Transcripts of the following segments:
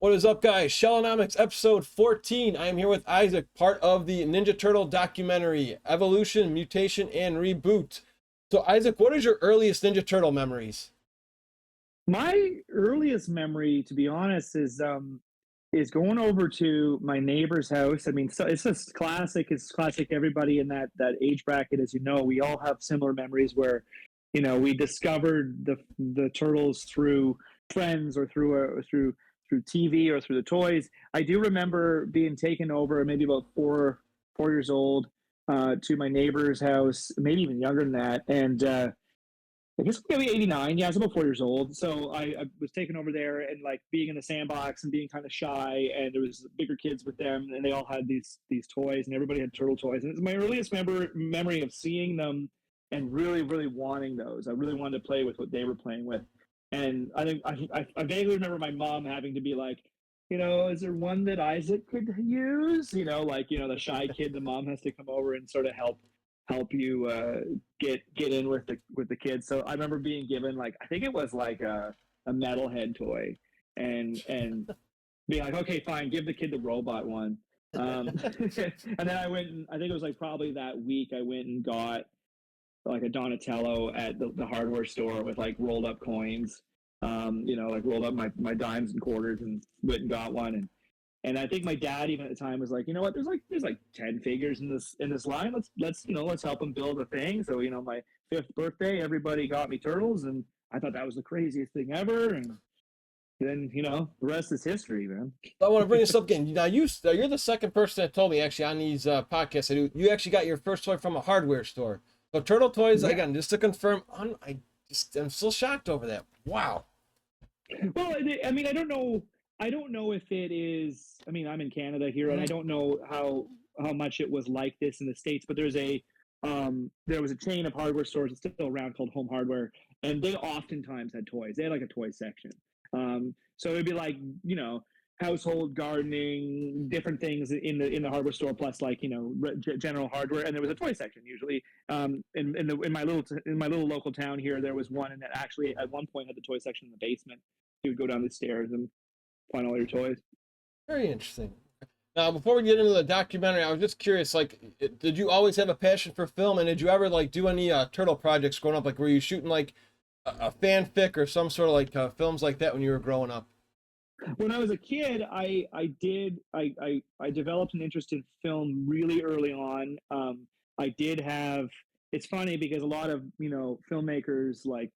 What is up, guys? Shellonomics episode 14. I am here with Isaac, part of the Ninja Turtle documentary, Evolution, Mutation, and Reboot. So, Isaac, what is your earliest Ninja Turtle memories? My earliest memory, to be honest, is going over to my neighbor's house. I mean, so it's just classic. It's classic. Everybody in that age bracket, as you know, we all have similar memories where, we discovered the turtles through friends or through TV or through the toys. I do remember being taken over, maybe about 4 years old, to my neighbor's house, maybe even younger than that, and I guess maybe 89. Yeah, I was about 4 years old. So I was taken over there and like being in the sandbox and being kind of shy. And there was bigger kids with them, and they all had these toys, and everybody had turtle toys. And it's my earliest memory of seeing them and really, really wanting those. I really wanted to play with what they were playing with. And I think I vaguely remember my mom having to be like, is there one that Isaac could use? The shy kid, the mom has to come over and sort of help you get in with the kids. So I remember being given like I think it was like a metalhead toy, and being like, okay, fine, give the kid the robot one. And then I went and I think it was like probably that week I went and got like a Donatello at the hardware store with like rolled up coins, like rolled up my dimes and quarters and went and got one. And I think my dad even at the time was like, you know what, there's like 10 figures in this line. Let's help him build a thing. So, my 5th birthday, everybody got me turtles, and I thought that was the craziest thing ever. And then, the rest is history, man. I want to bring this up again. Now, you're the second person that told me actually on these podcasts. You actually got your first toy from a hardware store. So, Turtle Toys, Yeah. again, just to confirm, I'm still shocked over that. Wow. Well, I mean, I don't know if it is. I mean, I'm in Canada here, and I don't know how much it was like this in the States. But there was a chain of hardware stores that's still around called Home Hardware, and they oftentimes had toys. They had like a toy section. So it'd be like household gardening, different things in the hardware store, plus like general hardware, and there was a toy section usually. In my little local town here, there was one, and that actually at one point had the toy section in the basement. You would go down the stairs and find all your toys. Very interesting. Now, before we get into the documentary, I was just curious, like, did you always have a passion for film, and did you ever, like, do any turtle projects growing up? Like, were you shooting, like, a fanfic or some sort of, like, films like that when you were growing up? When I was a kid, I developed an interest in film really early on. I did have. It's funny because a lot of filmmakers like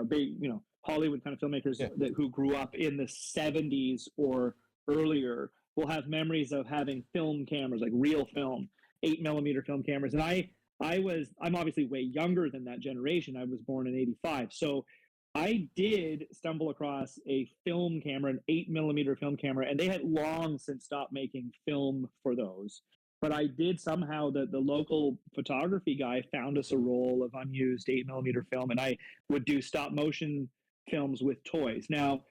big Hollywood kind of filmmakers Yeah. who grew up in the 70s or earlier will have memories of having film cameras, like real film, 8 millimeter film cameras. And I'm obviously way younger than that generation. I was born in '85, so I did stumble across a film camera, an 8 millimeter film camera, and they had long since stopped making film for those. But I did somehow, the local photography guy found us a roll of unused 8 millimeter film, and I would do stop motion films with toys. Now,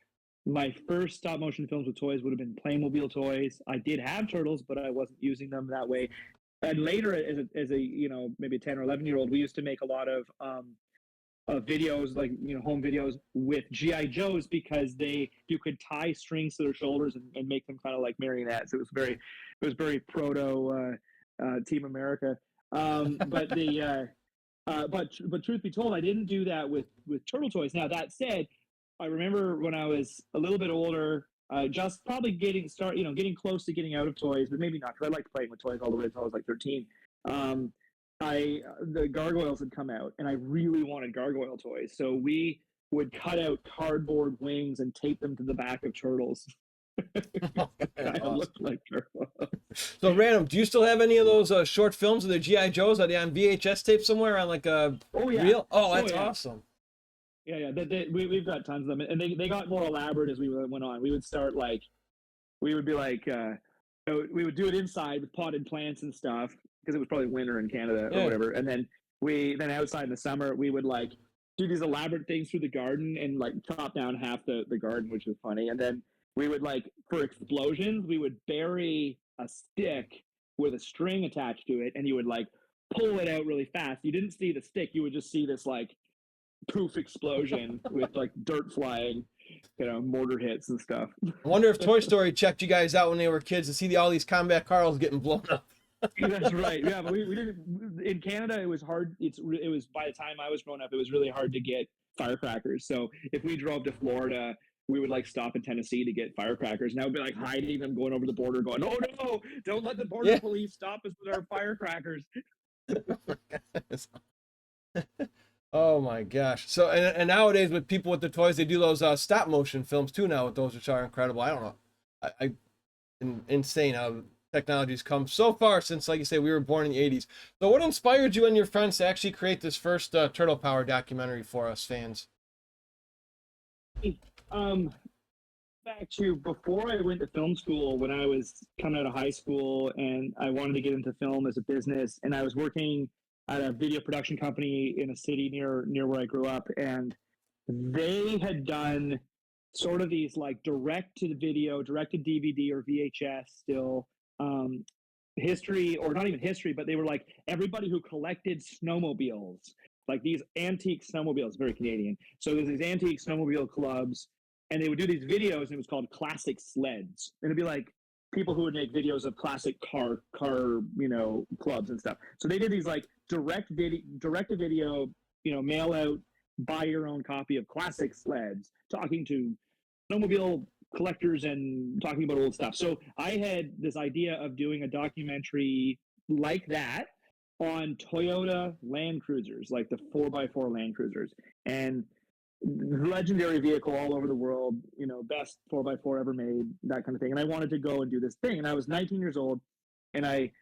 my first stop motion films with toys would have been Playmobil toys. I did have turtles, but I wasn't using them that way. And later, as a maybe a 10 or 11-year-old, we used to make a lot of videos, like home videos with GI Joes, because you could tie strings to their shoulders and make them kind of like marionettes. It was very proto Team America. But truth be told, I didn't do that with turtle toys. Now that said, I remember when I was a little bit older, just probably getting close to getting out of toys, but maybe not, because I liked playing with toys all the way until I was like 13. The gargoyles had come out, and I really wanted gargoyle toys, so we would cut out cardboard wings and tape them to the back of turtles. Kind of looked like turtles. So, random, do you still have any of those short films of the GI Joes? Are they on VHS tape somewhere on like a reel? Oh, that's awesome. Yeah. We've got tons of them, and they got more elaborate as we went on. We would start like, we would be like, we would do it inside with potted plants and stuff, because it was probably winter in Canada or whatever. And then outside in the summer, we would like do these elaborate things through the garden and like chop down half the garden, which was funny. And then we would, like, for explosions, we would bury a stick with a string attached to it, and you would like pull it out really fast. You didn't see the stick, you would just see this like poof explosion with like dirt flying. mortar hits and stuff. I wonder if Toy Story checked you guys out when they were kids to see all these combat cars getting blown up. That's right. Yeah, but we didn't in Canada. It was hard. It was by the time I was growing up, it was really hard to get firecrackers. So if we drove to Florida, we would like stop in Tennessee to get firecrackers, and I would be like hiding them, going over the border, going, "Oh no! Don't let the border police stop us with our firecrackers." Oh my gosh. So and nowadays with people with the toys, they do those stop motion films too now with those, which are incredible. I don't know. Insane how technology's come so far since, like you say, we were born in the 80s. So what inspired you and your friends to actually create this first Turtle Power documentary for us fans? Back to before I went to film school, when I was coming out of high school and I wanted to get into film as a business, and I was working at a video production company in a city near where I grew up, and they had done sort of these like direct to video, direct to DVD or VHS still history, or not even history, but they were like everybody who collected snowmobiles, like these antique snowmobiles, very Canadian. So there's these antique snowmobile clubs, and they would do these videos, and it was called Classic Sleds. And it'd be like people who would make videos of classic car clubs and stuff. So they did these like direct to video, mail out, buy your own copy of Classic Sleds, talking to snowmobile collectors and talking about old stuff. So I had this idea of doing a documentary like that on Toyota Land Cruisers, like the 4x4 Land Cruisers, and legendary vehicle all over the world, best 4x4 ever made, that kind of thing. And I wanted to go and do this thing. And I was 19 years old, and I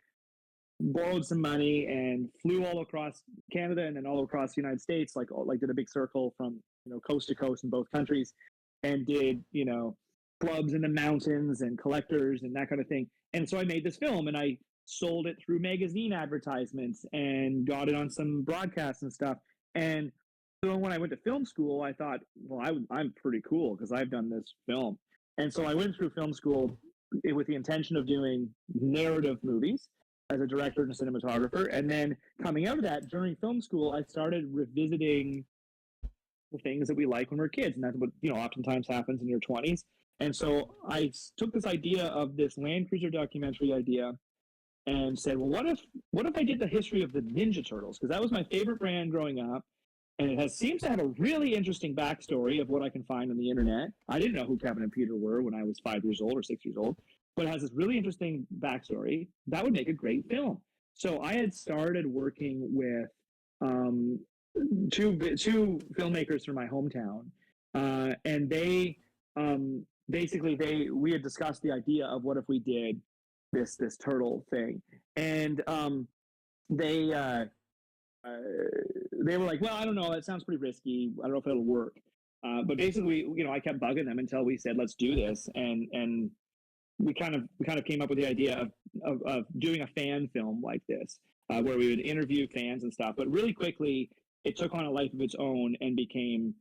borrowed some money and flew all across Canada and then all across the United States, like did a big circle from coast to coast in both countries, and did clubs in the mountains and collectors and that kind of thing. And so I made this film, and I sold it through magazine advertisements and got it on some broadcasts and stuff. And so when I went to film school, I thought, well, I'm pretty cool because I've done this film. And so I went through film school with the intention of doing narrative movies as a director and a cinematographer. And then coming out of that, during film school, I started revisiting the things that we like when we're kids. And that's what, oftentimes happens in your 20s. And so I took this idea of this Land Cruiser documentary idea and said, well, what if I did the history of the Ninja Turtles? Because that was my favorite brand growing up. And it seems to have a really interesting backstory of what I can find on the internet. I didn't know who Kevin and Peter were when I was 5 years old or 6 years old, but it has this really interesting backstory. That would make a great film. So I had started working with two filmmakers from my hometown, and they we had discussed the idea of what if we did this turtle thing, and they were like, well, I don't know, that sounds pretty risky, I don't know if it'll work, but basically, I kept bugging them until we said, let's do this, and we kind of came up with the idea of doing a fan film like this, where we would interview fans and stuff. But really quickly, it took on a life of its own and became,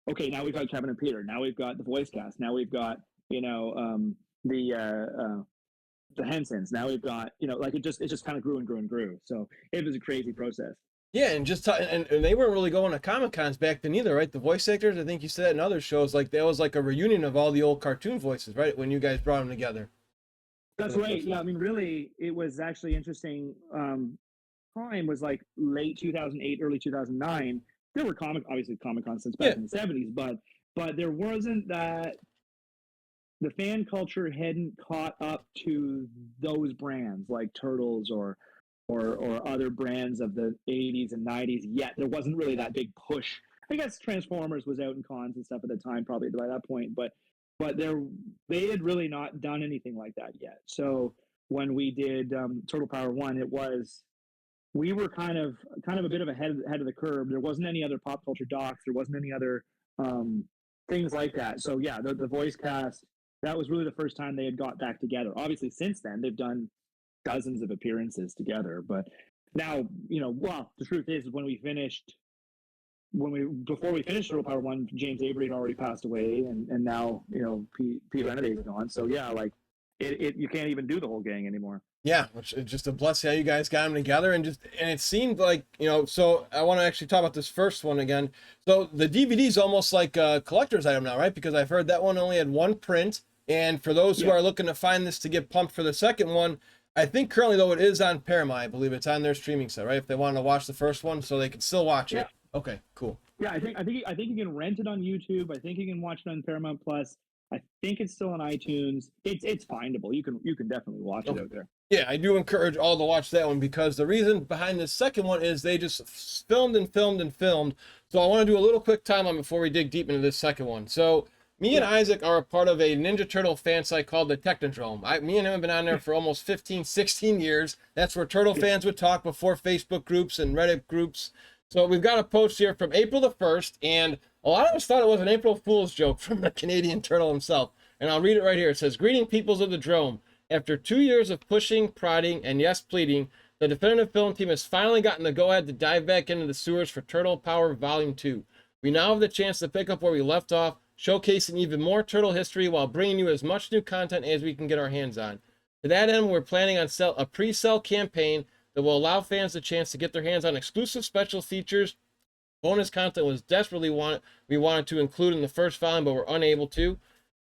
okay, now we've got Kevin and Peter, now we've got the voice cast, now we've got the Hensons, now we've got it just kind of grew and grew and grew. So it was a crazy process. Yeah, and and they weren't really going to Comic-Cons back then either, right? The voice actors, I think you said in other shows, like that was like a reunion of all the old cartoon voices, right? When you guys brought them together. That's right. Yeah, I mean, really, it was actually interesting. Time was like late 2008, early 2009. There were Comic-Con since back in the 70s, but there wasn't that. The fan culture hadn't caught up to those brands like Turtles or other brands of the 80s and 90s yet. There wasn't really that big push. I guess Transformers was out in cons and stuff at the time, probably by that point, but they had really not done anything like that yet. So when we did Turtle Power 1, we were kind of a bit of ahead of the curve. There wasn't any other pop culture docs. There wasn't any other things like that. So yeah, the voice cast, that was really the first time they had got back together. Obviously, since then, they've done dozens of appearances together. But now, the truth is, before we finished Turtle Power 1, James Avery had already passed away, and now, Pete Lenade's gone. So yeah, like you can't even do the whole gang anymore. Yeah, which is just a blessing how you guys got them together, and it seemed like, so I want to actually talk about this first one again. So the DVD is almost like a collector's item now, right? Because I've heard that one only had one print, and for those who Yeah. are looking to find this to get pumped for the second one, I think currently though it is on Paramount. I believe it's on their streaming site, right? If they want to watch the first one, so they can still watch Yeah. it. Okay, cool. Yeah, I think you can rent it on YouTube. I think you can watch it on Paramount Plus. I think it's still on iTunes. It's findable. You can definitely watch it Okay. out there. Yeah, I do encourage all to watch that one because the reason behind the second one is they just filmed and filmed and filmed. So I want to do a little quick timeline before we dig deep into this second one. So me and Isaac are a part of a Ninja Turtle fan site called the Technodrome. Me and him have been on there for almost 15, 16 years. That's where Turtle fans would talk before Facebook groups and Reddit groups. So we've got a post here from April the 1st, and a lot of us thought it was an April Fool's joke from the Canadian Turtle himself. And I'll read it right here. It says, "Greeting peoples of the Drome. After 2 years of pushing, prodding, and yes, pleading, the definitive film team has finally gotten the go-ahead to dive back into the sewers for Turtle Power Volume 2. We now have the chance to pick up where we left off, showcasing even more Turtle history while bringing you as much new content as we can get our hands on. To that end, we're planning on a pre-sale campaign that will allow fans the chance to get their hands on exclusive special features. Bonus content was desperately we wanted to include in the first volume, but we're unable to.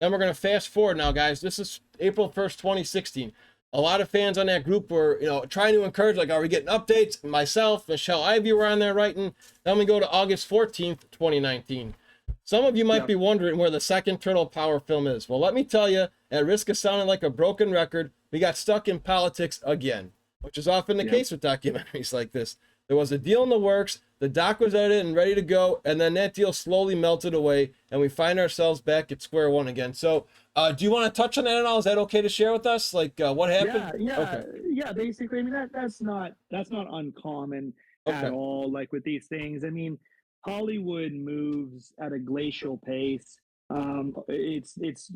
Then we're going to fast forward now, guys. This is April 1st, 2016. A lot of fans on that group were, trying to encourage, like, are we getting updates? Myself, Michelle Ivy were on there writing. Then we go to August 14th, 2019. Some of you might be wondering where the second Turtle Power film is. Well, let me tell you, at risk of sounding like a broken record, we got stuck in politics again, which is often the case with documentaries like this. There was a deal in the works, the doc was edited and ready to go, and then that deal slowly melted away, and we find ourselves back at square one again. So, do you want to touch on that at all? Is that okay to share with us? Like, what happened? Yeah. Basically, I mean that's not uncommon at all. Like with these things, I mean, Hollywood moves at a glacial pace. It's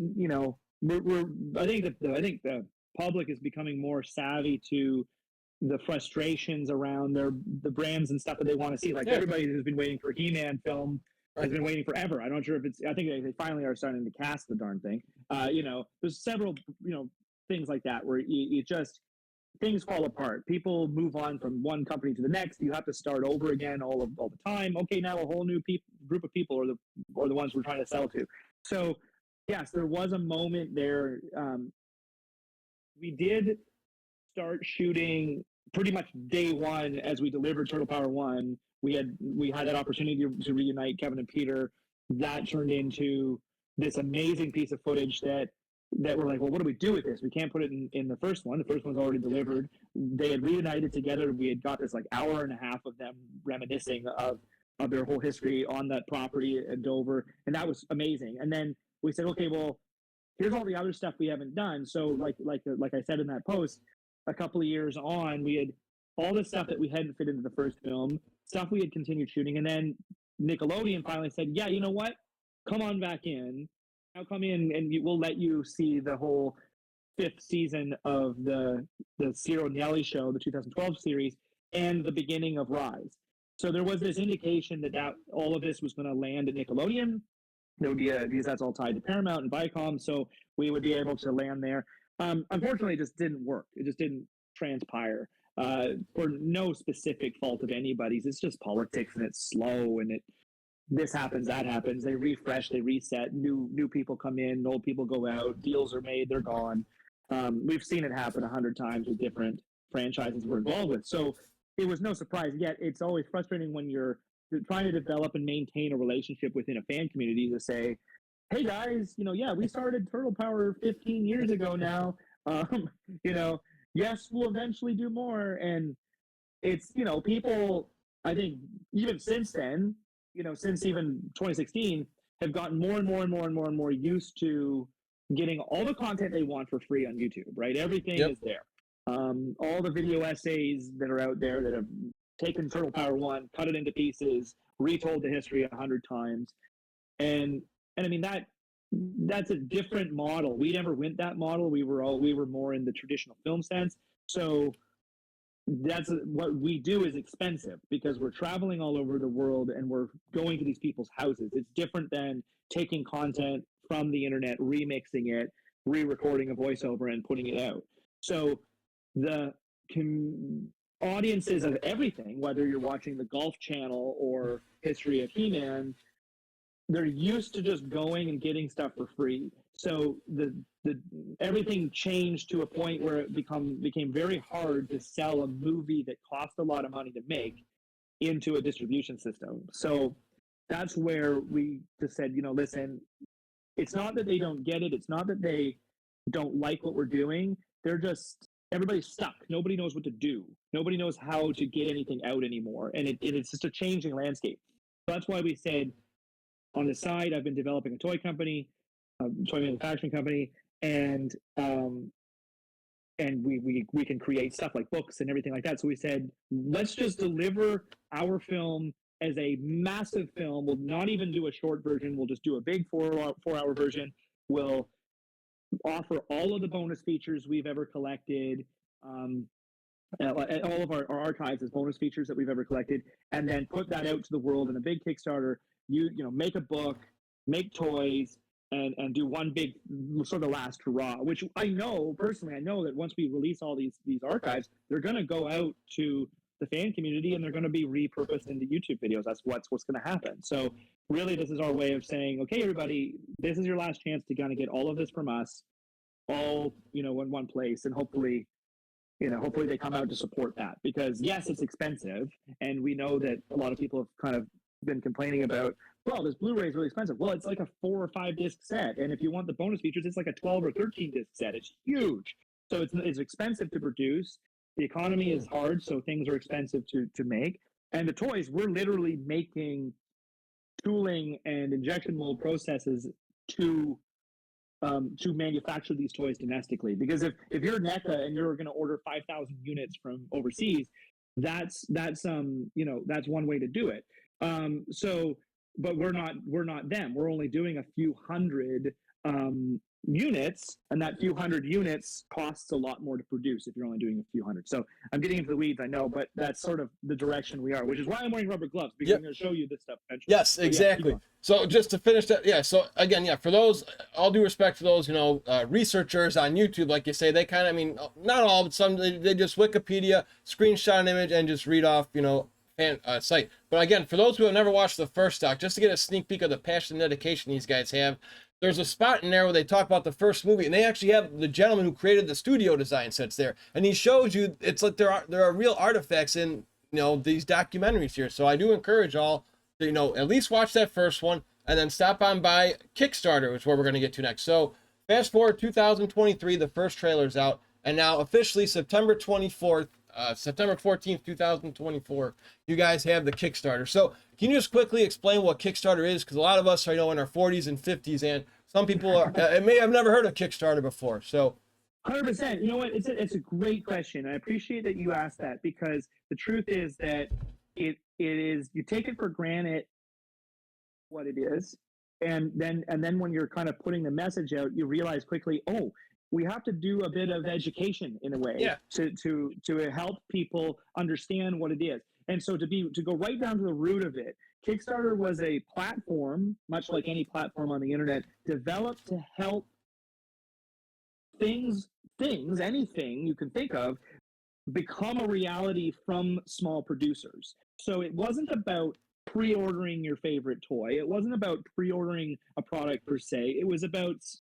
we're I think the public is becoming more savvy to the frustrations around the brands and stuff that they want to see. Like everybody who's been waiting for He-Man film has been waiting forever. I'm not sure if it's. I think they finally are starting to cast the darn thing. There's several things like that where you just things fall apart. People move on from one company to the next. You have to start over again all the time. Okay, now a whole new group of people are the ones we're trying to sell to. So yes, there was a moment there. We did start shooting pretty much day one as we delivered Turtle Power 1. We had that opportunity to reunite Kevin and Peter. That turned into this amazing piece of footage that we're like, well, what do we do with this? We can't put it in the first one. The first one's already delivered. They had reunited together. We had got this like hour and a half of them reminiscing of their whole history on that property at Dover, and that was amazing. And then we said, okay, well, here's all the other stuff we haven't done. So like I said in that post, a couple of years on, we had all the stuff that we hadn't fit into the first film, stuff we had continued shooting, and then Nickelodeon finally said, yeah, you know what? Come on back in. Now come in and we'll let you see the whole fifth season of the Ciro Nelly show, the 2012 series, and the beginning of Rise. So there was this indication that all of this was going to land at Nickelodeon. There would be because that's all tied to Paramount and Viacom, so we would be able to land there. Unfortunately, it just didn't work. It just didn't transpire for no specific fault of anybody's. It's just politics, and it's slow, and this happens, that happens. They refresh, they reset. New people come in, old people go out. Deals are made, they're gone. We've seen it happen 100 times with different franchises we're involved with. So it was no surprise. Yet it's always frustrating when you're trying to develop and maintain a relationship within a fan community to say, hey guys, we started Turtle Power 15 years ago now. Yes, we'll eventually do more. And it's, people, I think even since then, since even 2016, have gotten more and more and more and more and more used to getting all the content they want for free on YouTube, right? Everything is there. All the video essays that are out there that have taken Turtle Power 1, cut it into pieces, retold the history 100 times. And I mean, that's a different model. We never went that model. We were more in the traditional film sense. So that's what we do is expensive because we're traveling all over the world and we're going to these people's houses. It's different than taking content from the internet, remixing it, re-recording a voiceover and putting it out. So the audiences of everything, whether you're watching the Golf Channel or History of He-Man, they're used to just going and getting stuff for free. So the everything changed to a point where it became very hard to sell a movie that cost a lot of money to make into a distribution system. So that's where we just said, listen, it's not that they don't get it. It's not that they don't like what we're doing. They're just, everybody's stuck. Nobody knows what to do. Nobody knows how to get anything out anymore. And it's just a changing landscape. So that's why we said, on the side, I've been developing a toy company, toy manufacturing company, and we can create stuff like books and everything like that. So we said, let's just deliver our film as a massive film. We'll not even do a short version. We'll just do a big 4-hour version. We'll offer all of the bonus features we've ever collected, all of our archives as bonus features that we've ever collected, and then put that out to the world in a big Kickstarter. You make a book, make toys, and do one big sort of last hurrah. Which I know that once we release all these archives, they're going to go out to the fan community and they're going to be repurposed into YouTube videos. That's what's going to happen. So really, this is our way of saying, okay, everybody, this is your last chance to kind of get all of this from us, all in one place, and hopefully they come out to support that, because yes, it's expensive, and we know that a lot of people have kind of been complaining about, well, this Blu-ray is really expensive. Well, it's like a 4 or 5 disc set, and if you want the bonus features, it's like a 12 or 13 disc set. It's huge, so it's expensive to produce. The economy is hard, so things are expensive to make. And the toys, we're literally making tooling and injection mold processes to manufacture these toys domestically. Because if you're NECA and you're going to order 5,000 units from overseas, that's one way to do it. But we're not them. We're only doing a few hundred units, and that few hundred units costs a lot more to produce if you're only doing a few hundred. So I'm getting into the weeds, I know, but that's sort of the direction we are, which is why I'm wearing rubber gloves, because I'm going to show you this stuff eventually. Yes, exactly. So just to finish that, so again, for those, all due respect to those, researchers on YouTube, like you say, they kind of, not all, but some, they just Wikipedia, screenshot an image, and just read off, site. But again, for those who have never watched the first doc, just to get a sneak peek of the passion and dedication these guys have, there's a spot in there where they talk about the first movie, and they actually have the gentleman who created the studio design sets there, and he shows you it's like there are real artifacts in these documentaries here. So I do encourage all to at least watch that first one, and then stop on by Kickstarter, which is where we're going to get to next. So fast forward 2023, the first trailer's out, and now officially September 14th, 2024, you guys have the Kickstarter. So can you just quickly explain what Kickstarter is? Because a lot of us are in our 40s and 50s, and some people may have never heard of Kickstarter before. So 100%. You know what? It's a great question. I appreciate that you asked that, because the truth is that it is, you take it for granted what it is, and then when you're kind of putting the message out, you realize quickly, oh, we have to do a bit of education in a way to help people understand what it is. And so to go right down to the root of it, Kickstarter was a platform, much like any platform on the internet, developed to help anything you can think of, become a reality from small producers. So it wasn't about pre-ordering your favorite toy. It wasn't about pre-ordering a product per se. It was about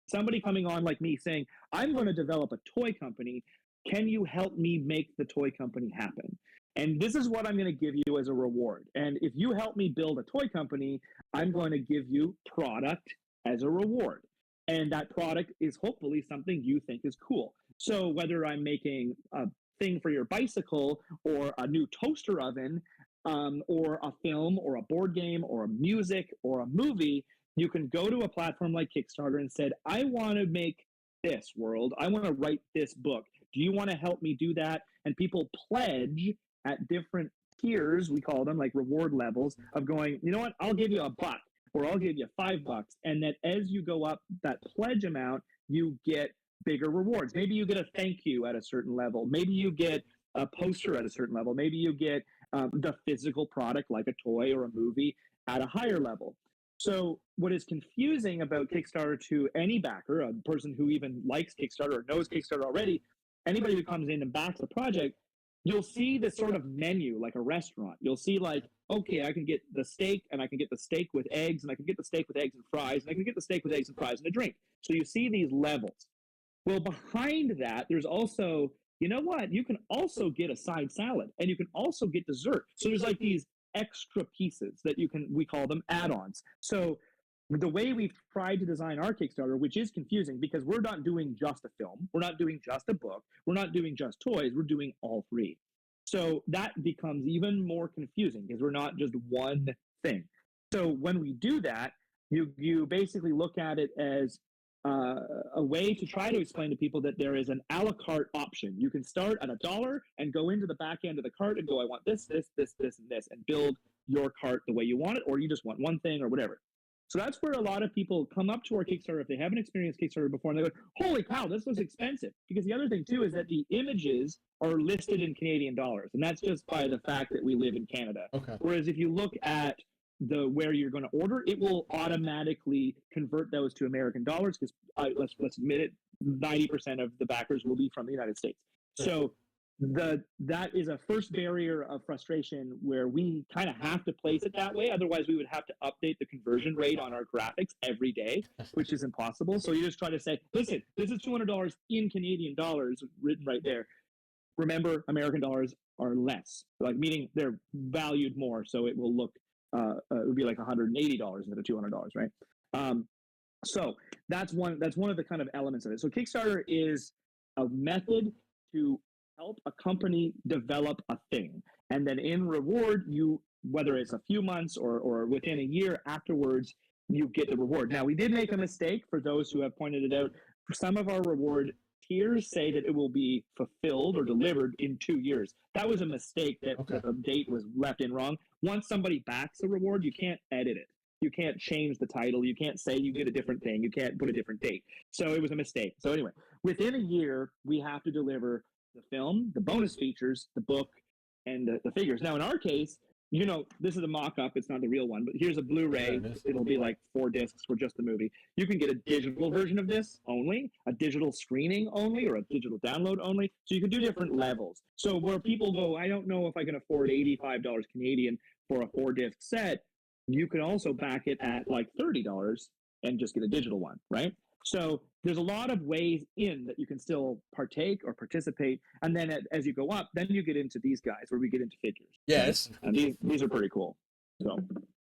somebody coming on like me saying, I'm going to develop a toy company. Can you help me make the toy company happen? And this is what I'm going to give you as a reward. And if you help me build a toy company, I'm going to give you product as a reward. And that product is hopefully something you think is cool. So whether I'm making a thing for your bicycle, or a new toaster oven, or a film, or a board game, or a music, or a movie, you can go to a platform like Kickstarter and said, I want to make this world. I want to write this book. Do you want to help me do that? And people pledge at different tiers, we call them, like reward levels, of going, you know what, I'll give you $1, or I'll give you $5. And that as you go up that pledge amount, you get bigger rewards. Maybe you get a thank you at a certain level. Maybe you get a poster at a certain level. Maybe you get the physical product like a toy or a movie at a higher level. So what is confusing about Kickstarter to any backer, a person who even likes Kickstarter or knows Kickstarter already, anybody who comes in and backs the project, you'll see this sort of menu like a restaurant. You'll see like, okay, I can get the steak, and I can get the steak with eggs, and I can get the steak with eggs and fries, and I can get the steak with eggs and fries and a drink. So you see these levels. Well, behind that, there's also, you know what? You can also get a side salad, and you can also get dessert. So there's like these extra pieces that we call them add-ons. So the way we've tried to design our Kickstarter, which is confusing because we're not doing just a film, we're not doing just a book, we're not doing just toys, we're doing all three. So that becomes even more confusing because we're not just one thing. So when we do that, you basically look at it as a way to try to explain to people that there is an a la carte option. You can start at $1 and go into the back end of the cart and go, I want this, and this, and build your cart the way you want it, or you just want one thing or whatever. So that's where a lot of people come up to our Kickstarter if they haven't experienced Kickstarter before, and they go, holy cow, this looks expensive. Because the other thing, too, is that the images are listed in Canadian dollars, and that's just by the fact that we live in Canada. Okay. Whereas if you look at where you're going to order, it will automatically convert those to American dollars because let's admit it, 90% of the backers will be from the United States. So that is a first barrier of frustration where we kind of have to place it that way. Otherwise, we would have to update the conversion rate on our graphics every day, which is impossible. So you just try to say, listen, this is $200 in Canadian dollars written right there. Remember, American dollars are less, like meaning they're valued more. So it will look, it would be like $180 instead of $200, right? So that's one of the kind of elements of it. So Kickstarter is a method to help a company develop a thing, and then in reward, whether it's a few months or within a year afterwards, you get the reward. Now, we did make a mistake for those who have pointed it out. For some of our reward tiers say that it will be fulfilled or delivered in 2 years. That was a mistake that the date was left in wrong. Once somebody backs a reward, you can't edit it. You can't change the title. You can't say you get a different thing. You can't put a different date. So it was a mistake. So anyway, within a year, we have to deliver the film, the bonus features, the book, and the figures. Now, in our case, this is a mock-up. It's not the real one, but here's a Blu-ray. It'll be like 4 discs for just the movie. You can get a digital version of this only, a digital screening only, or a digital download only. So you can do different levels. So where people go, I don't know if I can afford $85 Canadian for a 4-disc set, you can also back it at like $30 and just get a digital one, right? So there's a lot of ways in that you can still partake or participate. And then as you go up, then you get into these guys where we get into figures. Yes. And these are pretty cool.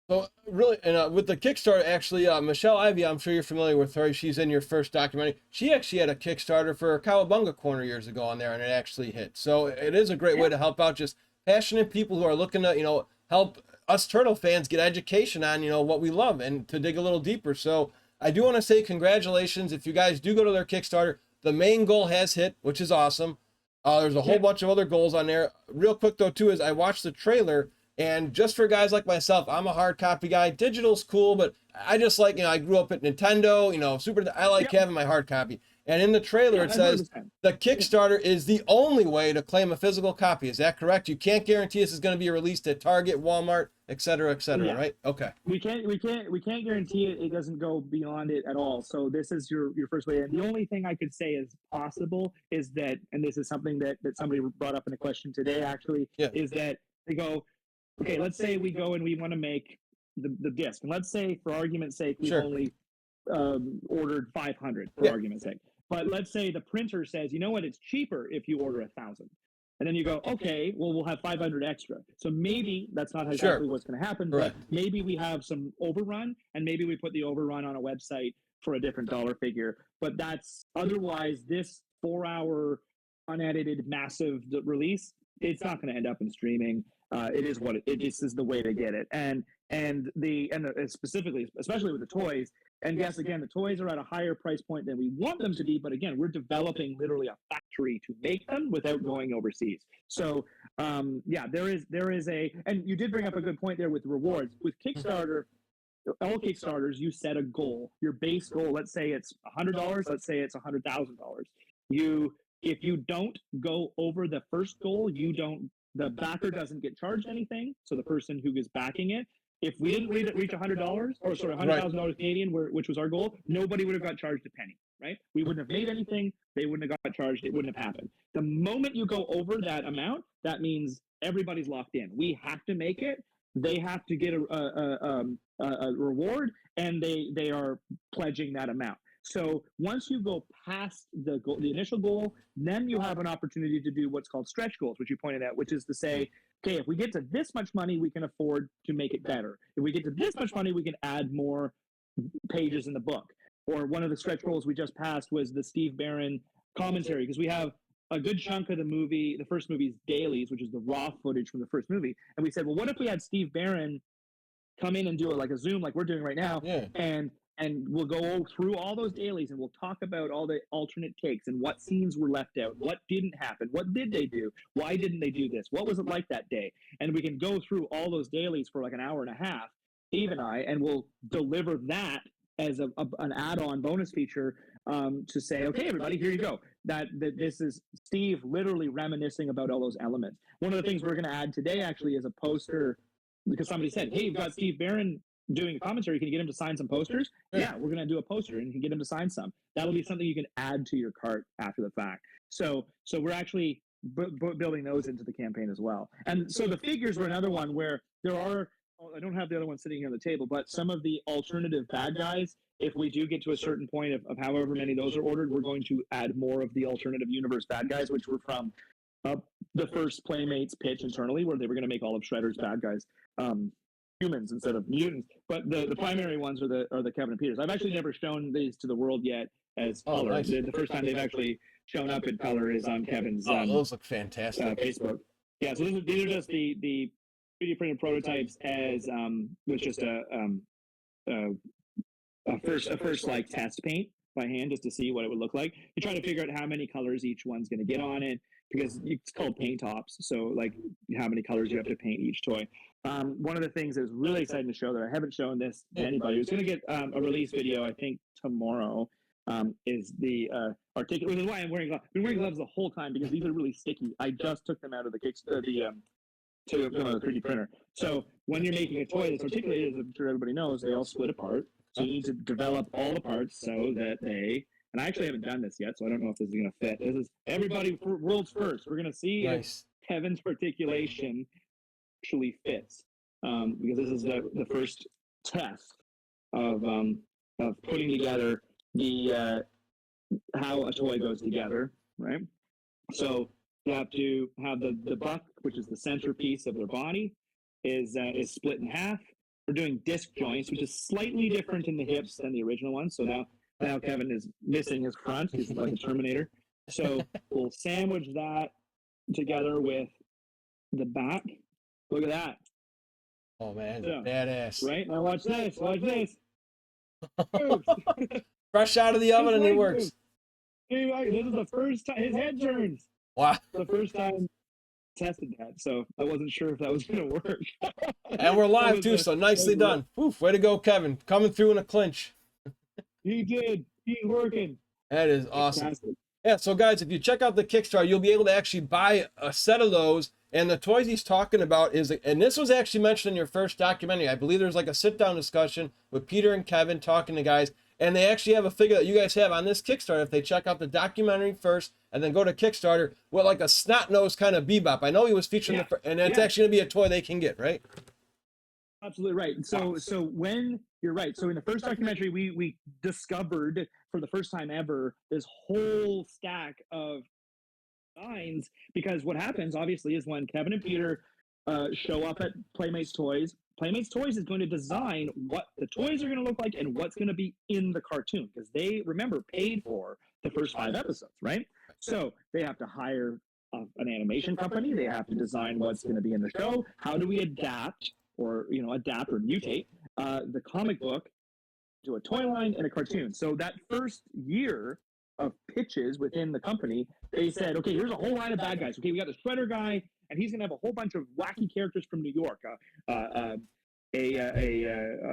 So really, and with the Kickstarter, actually, Michelle Ivey, I'm sure you're familiar with her. She's in your first documentary. She actually had a Kickstarter for Cowabunga Corner years ago on there, and it actually hit. So it is a great way to help out just passionate people who are looking to, help us turtle fans get education on, what we love and to dig a little deeper. So I do want to say congratulations. If you guys do go to their Kickstarter, the main goal has hit, which is awesome. There's a whole bunch of other goals on there. Real quick though, too, is I watched the trailer, and just for guys like myself, I'm a hard copy guy. Digital's cool, but I just like, I grew up at Nintendo, I like having my hard copy. And in the trailer, it says 100%. The Kickstarter is the only way to claim a physical copy. Is that correct? You can't guarantee this is going to be released at Target, Walmart, et cetera, right? Okay. We can't guarantee it. It doesn't go beyond it at all. So this is your first way. And the only thing I could say is possible is that, and this is something that somebody brought up in a question today, actually, is that they go, okay, let's say we go and we want to make the disc. And let's say, for argument's sake, we've only ordered 500 for argument's sake. But let's say the printer says, you know what, it's cheaper if you order 1,000. And then you go, okay, well, we'll have 500 extra. So maybe that's not exactly what's going to happen, but maybe we have some overrun, and maybe we put the overrun on a website for a different dollar figure. But that's otherwise this 4-hour unedited massive release, it's not going to end up in streaming. It is what it is the way to get it. And specifically, especially with the toys. And yes, again, the toys are at a higher price point than we want them to be. But again, we're developing literally a factory to make them without going overseas. So there is and you did bring up a good point there with rewards. With Kickstarter, all Kickstarters, you set a goal. Your base goal, let's say it's $100, let's say it's $100,000. If you don't go over the first goal, the backer doesn't get charged anything. So the person who is backing it, if we didn't reach $100 or $100,000 Canadian, which was our goal, nobody would have got charged a penny, right? We wouldn't have made anything. They wouldn't have got charged. It wouldn't have happened. The moment you go over that amount, that means everybody's locked in. We have to make it. They have to get a reward, and they are pledging that amount. So once you go past the goal, the initial goal, then you have an opportunity to do what's called stretch goals, which you pointed out, which is to say, okay, if we get to this much money, we can afford to make it better. If we get to this much money, we can add more pages in the book. Or one of the stretch goals we just passed was the Steve Barron commentary, because we have a good chunk of the movie, the first movie's dailies, which is the raw footage from the first movie. And we said, well, what if we had Steve Barron come in and do like a Zoom like we're doing right now, and we'll go through all those dailies and we'll talk about all the alternate takes and what scenes were left out, what didn't happen, what did they do, why didn't they do this, what was it like that day, and we can go through all those dailies for like an hour and a half, Steve and I, and we'll deliver that as an add-on bonus feature to say, okay, everybody, here you go. That this is Steve literally reminiscing about all those elements. One of the things we're going to add today actually is a poster, because somebody said, hey, you've got Steve Barron doing a commentary. Can you get him to sign some posters? Yeah, we're going to do a poster, and you can get him to sign some. That'll be something you can add to your cart after the fact. So we're actually building those into the campaign as well. And so the figures were another one where there are, I don't have the other one sitting here on the table, but some of the alternative bad guys, if we do get to a certain point of however many those are ordered, we're going to add more of the alternative universe bad guys, which were from the first Playmates pitch internally, where they were going to make all of Shredder's bad guys humans instead of mutants. But the primary ones are the Kevin and Peters. I've actually never shown these to the world yet as color. Nice. The first time they've actually shown up in color is on Kevin's those look fantastic. Facebook. Yeah, so these are just the 3D printed prototypes as was just a first like test paint by hand just to see what it would look like. You try to figure out how many colors each one's going to get on it, because it's called paint tops. So like how many colors you have to paint each toy. One of the things that was really exciting to show that I haven't shown this to anybody, who's going to get a release video, I think tomorrow, is the articulate, which is why I'm wearing gloves. I've been wearing gloves the whole time because these are really sticky. I just took them out of the Kickstarter, to the 3D printer. So when you're making a toy that's articulated, as I'm sure everybody knows, they all split apart. So you need to develop all the parts so that they, and I actually haven't done this yet, so I don't know if this is going to fit. This is everybody world's first. We're going to see if Kevin's articulation actually fits, because this is the first test of putting together the how a toy goes together, right? So you have to have the buck, which is the centerpiece of their body, is split in half. We're doing disc joints, which is slightly different in the hips than the original one. So now Kevin is missing his front. He's like a Terminator. So we'll sandwich that together with the back. Look at that. Oh man, badass. Right? Now watch this. Watch this. Fresh out of the oven and it works. This is the first time his head turns. Wow. The first time tested that, so I wasn't sure if that was going to work. And we're live too, so nicely done. Oof, way to go, Kevin. Coming through in a clinch. He did. He's working. That is awesome. Fantastic. Yeah, so guys, if you check out the Kickstarter, you'll be able to actually buy a set of those. And the toys he's talking about is, and this was actually mentioned in your first documentary. I believe there's like a sit-down discussion with Peter and Kevin talking to guys. And they actually have a figure that you guys have on this Kickstarter. If they check out the documentary first and then go to Kickstarter, with like a snot-nosed kind of Bebop. I know he was featured in and it's actually going to be a toy they can get, right? Absolutely right. So when you're right. So in the first documentary, we discovered for the first time ever this whole stack of designs, because what happens obviously is when Kevin and Peter show up at Playmates Toys is going to design what the toys are going to look like and what's going to be in the cartoon, because they, remember, paid for the first 5 episodes, right? So they have to hire an animation company. They have to design what's going to be in the show. How do we adapt or mutate the comic book to a toy line and a cartoon? So that first year of pitches within the company, they said, okay, here's a whole line of bad guys. Okay, we got the Shredder guy, and he's going to have a whole bunch of wacky characters from New York. A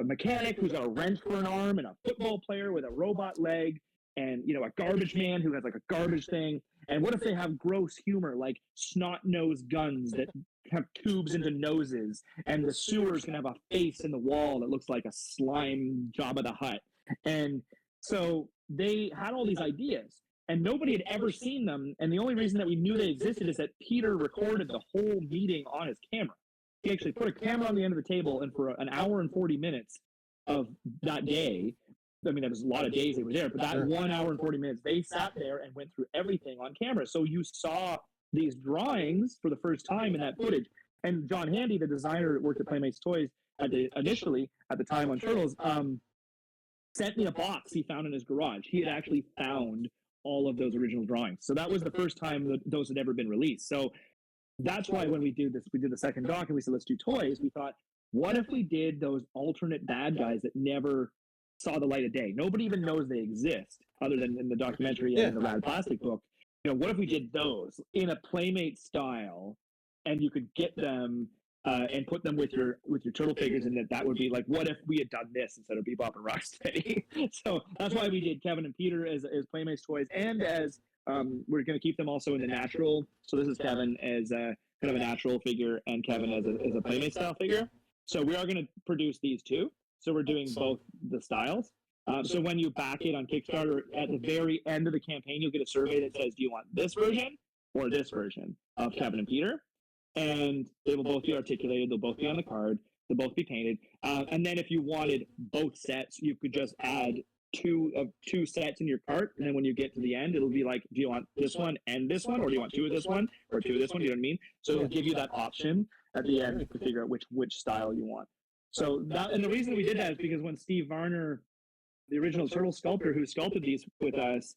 mechanic who's got a wrench for an arm, and a football player with a robot leg, and a garbage man who has like a garbage thing. And what if they have gross humor, like snot-nosed guns that have tubes into noses, and the sewer's gonna have a face in the wall that looks like a slime Jabba the Hutt. And so they had all these ideas and nobody had ever seen them. And the only reason that we knew they existed is that Peter recorded the whole meeting on his camera. He actually put a camera on the end of the table, and for an hour and 40 minutes of that day, I mean, there was a lot of days they were there, but that 1 hour and 40 minutes, they sat there and went through everything on camera. So you saw these drawings for the first time in that footage. And John Handy, the designer that worked at Playmates Toys initially at the time on Turtles, sent me a box he found in his garage. He had actually found all of those original drawings. So that was the first time that those had ever been released. So that's why when we did the second doc and we said, let's do toys, we thought, what if we did those alternate bad guys that never saw the light of day? Nobody even knows they exist other than in the documentary and in the Rad Plastic book. You know, what if we did those in a Playmate style, and you could get them and put them with your turtle figures, and that would be like, what if we had done this instead of Bebop and Rocksteady? So that's why we did Kevin and Peter as Playmates toys, and as we're going to keep them also in the natural. So this is Kevin as a kind of a natural figure, and Kevin as a Playmate style figure. So we are going to produce these two. So we're doing both the styles. So when you back it on Kickstarter, at the very end of the campaign, you'll get a survey that says, do you want this version or this version of Kevin and Peter? And they will both be articulated. They'll both be on the card. They'll both be painted. And then if you wanted both sets, you could just add two sets in your cart. And then when you get to the end, it'll be like, do you want this one and this one? Or do you want two of this one or two of this one? You know what I mean? So it'll give you that option at the end to figure out which style you want. So that, and the reason we did that is because when Steve Varner, the original turtle sculptor who sculpted these with us,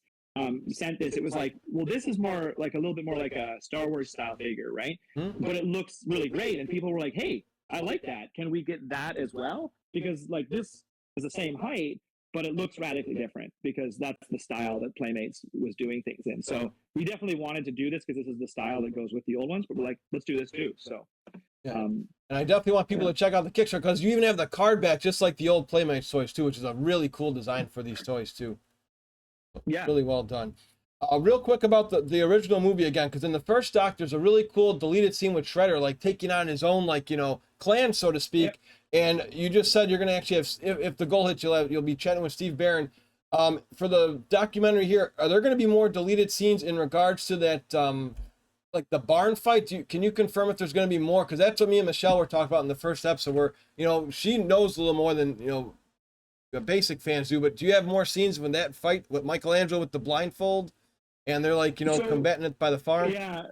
sent this, it was like, well, this is more like a little bit more like a Star Wars style figure, right? But it looks really great, and people were like, hey, I like that. Can we get that as well? Because like this is the same height, but it looks radically different because that's the style that Playmates was doing things in. So we definitely wanted to do this because this is the style that goes with the old ones, but we're like, let's do this too. So yeah. And I definitely want people to check out the Kickstarter, because you even have the card back just like the old Playmates toys too, which is a really cool design for these toys too. Yeah, really well done. Real quick about the original movie again, because in the first doc there's a really cool deleted scene with Shredder like taking on his own, like, you know, clan, so to speak. And you just said you're gonna actually have, if the goal hits, you'll be chatting with Steve Barron. For the documentary here, are there going to be more deleted scenes in regards to that, like the barn fight? Can you confirm if there's going to be more? Because that's what me and Michelle were talking about in the first episode, where, you know, she knows a little more than, you know, the basic fans do. But do you have more scenes when that fight with Michelangelo with the blindfold, and they're like, you know, combating it by the farm? Yeah.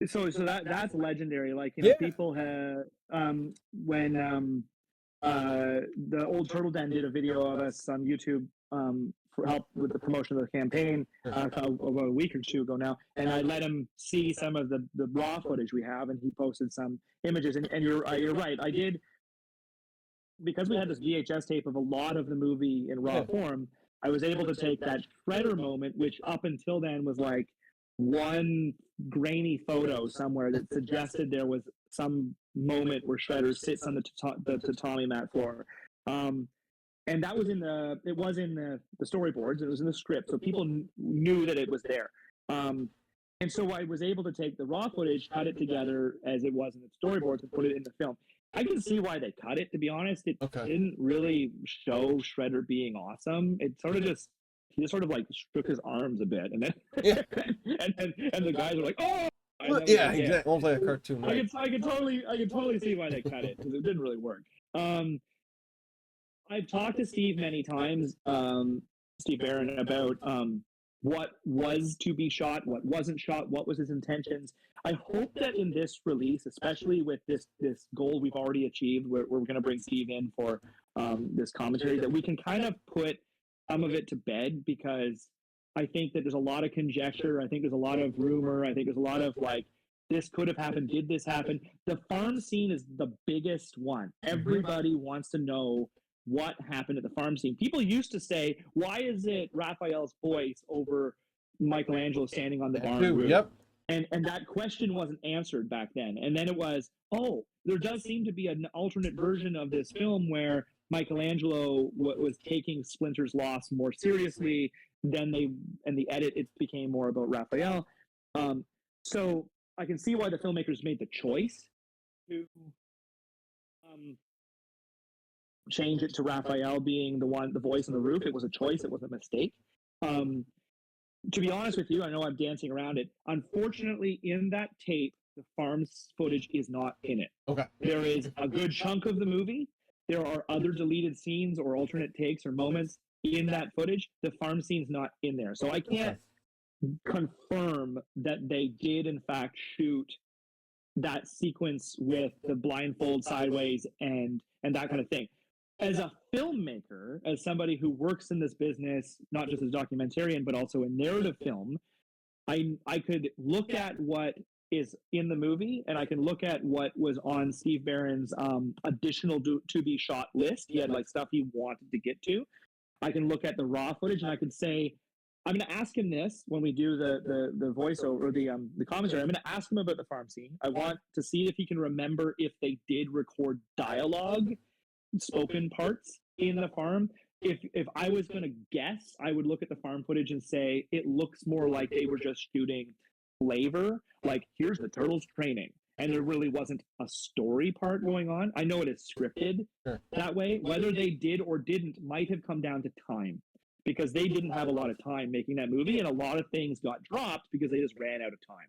So that's legendary. Like, you know, people have when the old Turtle Den did a video of us on YouTube for help with the promotion of the campaign about a week or two ago now, and I let him see some of the raw footage we have, and he posted some images. And you're right, I did, because we had this VHS tape of a lot of the movie in raw form. I was able to take that Shredder moment, which up until then was like one grainy photo somewhere that suggested there was some moment where Shredder sits on the tatami mat floor. And that was in the storyboards. It was in the script, so people knew that it was there. And so I was able to take the raw footage, cut it together as it was in the storyboards, and put it in the film. I can see why they cut it, to be honest. It didn't really show Shredder being awesome. It sort of just, he just sort of like shook his arms a bit, and then and the guys were like, oh. Yeah, exactly. Won't play a cartoon. Right? I could totally see why they cut it, because it didn't really work. I've talked to Steve many times, Steve Barron, about what was to be shot, what wasn't shot, what was his intentions. I hope that in this release, especially with this goal we've already achieved, where we're going to bring Steve in for this commentary, that we can kind of put some of it to bed, because I think that there's a lot of conjecture. I think there's a lot of rumor. I think there's a lot of like, this could have happened. Did this happen? The farm scene is the biggest one. Everybody wants to know what happened at the farm scene. People used to say, why is it Raphael's voice over Michelangelo standing on the barn roof? Yep. And that question wasn't answered back then. And then it was, oh, there does seem to be an alternate version of this film where Michelangelo was taking Splinter's loss more seriously. Then in the edit, it became more about Raphael. So I can see why the filmmakers made the choice to change it to Raphael being the voice on the roof. It was a choice. It was a mistake. To be honest with you, I know I'm dancing around it. Unfortunately, in that tape, the farm's footage is not in it. Okay. There is a good chunk of the movie. There are other deleted scenes or alternate takes or moments in that footage. The farm scene's not in there. So I can't confirm that they did, in fact, shoot that sequence with the blindfold sideways and that kind of thing. As a filmmaker, as somebody who works in this business, not just as a documentarian, but also in narrative film, I could look at what is in the movie, and I can look at what was on Steve Barron's additional to be shot list. He had like stuff he wanted to get to. I can look at the raw footage, and I could say, I'm going to ask him this when we do the voiceover or the commentary. I'm going to ask him about the farm scene. I want to see if he can remember if they did record dialogue, spoken parts in the farm. If I was going to guess, I would look at the farm footage and say it looks more like they were just shooting flavor. Like, here's the turtles training, and there really wasn't a story part going on. I know it is scripted that way. Whether they did or didn't might have come down to time, because they didn't have a lot of time making that movie, and a lot of things got dropped because they just ran out of time.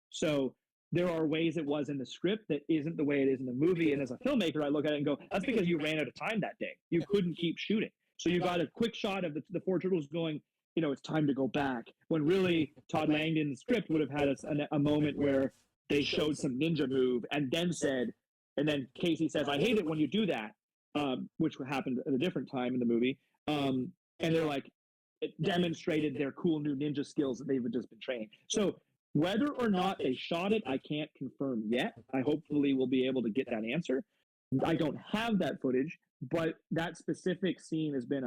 So there are ways it was in the script that isn't the way it is in the movie. And as a filmmaker, I look at it and go, that's because you ran out of time that day. You couldn't keep shooting. So you got a quick shot of the four turtles going, it's time to go back. When really Todd Langdon's script would have had a moment where they showed some ninja move and then Casey says, I hate it when you do that, which happened at a different time in the movie. And they're like, it demonstrated their cool new ninja skills that they've just been training. So whether or not they shot it, I can't confirm yet. I hopefully will be able to get that answer. I don't have that footage, but that specific scene has been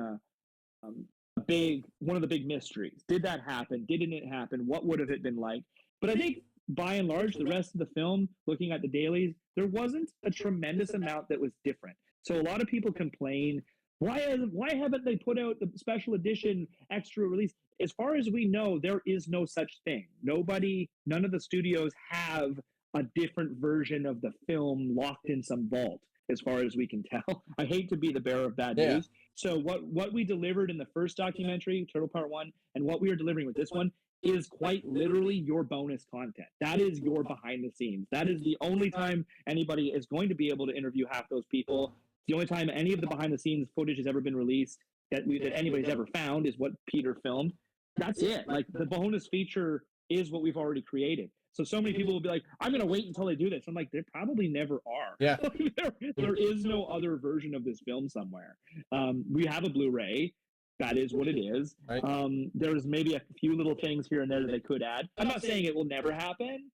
one of the big mysteries. Did that happen? Didn't it happen? What would have it been like? But I think by and large, the rest of the film, looking at the dailies, there wasn't a tremendous amount that was different. So a lot of people complain, why haven't they put out the special edition extra release? As far as we know, there is no such thing. None of the studios have a different version of the film locked in some vault, as far as we can tell. I hate to be the bearer of bad news. So what we delivered in the first documentary, Turtle Part 1, and what we are delivering with this one is quite literally your bonus content. That is your behind the scenes. That is the only time anybody is going to be able to interview half those people. The only time any of the behind the scenes footage has ever been released that anybody's ever found is what Peter filmed. That's it. Like, the bonus feature is what we've already created. So many people will be like, I'm going to wait until they do this. I'm like, they probably never are. Yeah. there is no other version of this film somewhere. We have a Blu-ray. That is what it is. Right. There's maybe a few little things here and there that they could add. I'm not saying it will never happen.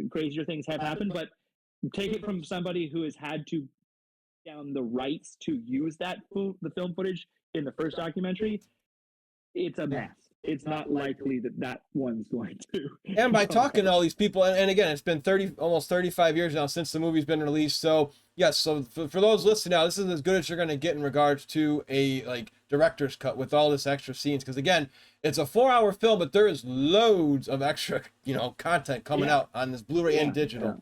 Crazier things have happened, but take it from somebody who has had to down the rights to use the film footage in the first documentary. It's a mess. It's not likely that one's going to. And by talking to all these people, and again, it's been almost 35 years now since the movie's been released. So yes, so for those listening now, this is as good as you're going to get in regards to a director's cut with all this extra scenes. Because again, it's a 4-hour film, but there is loads of extra content coming out on this Blu-ray and digital.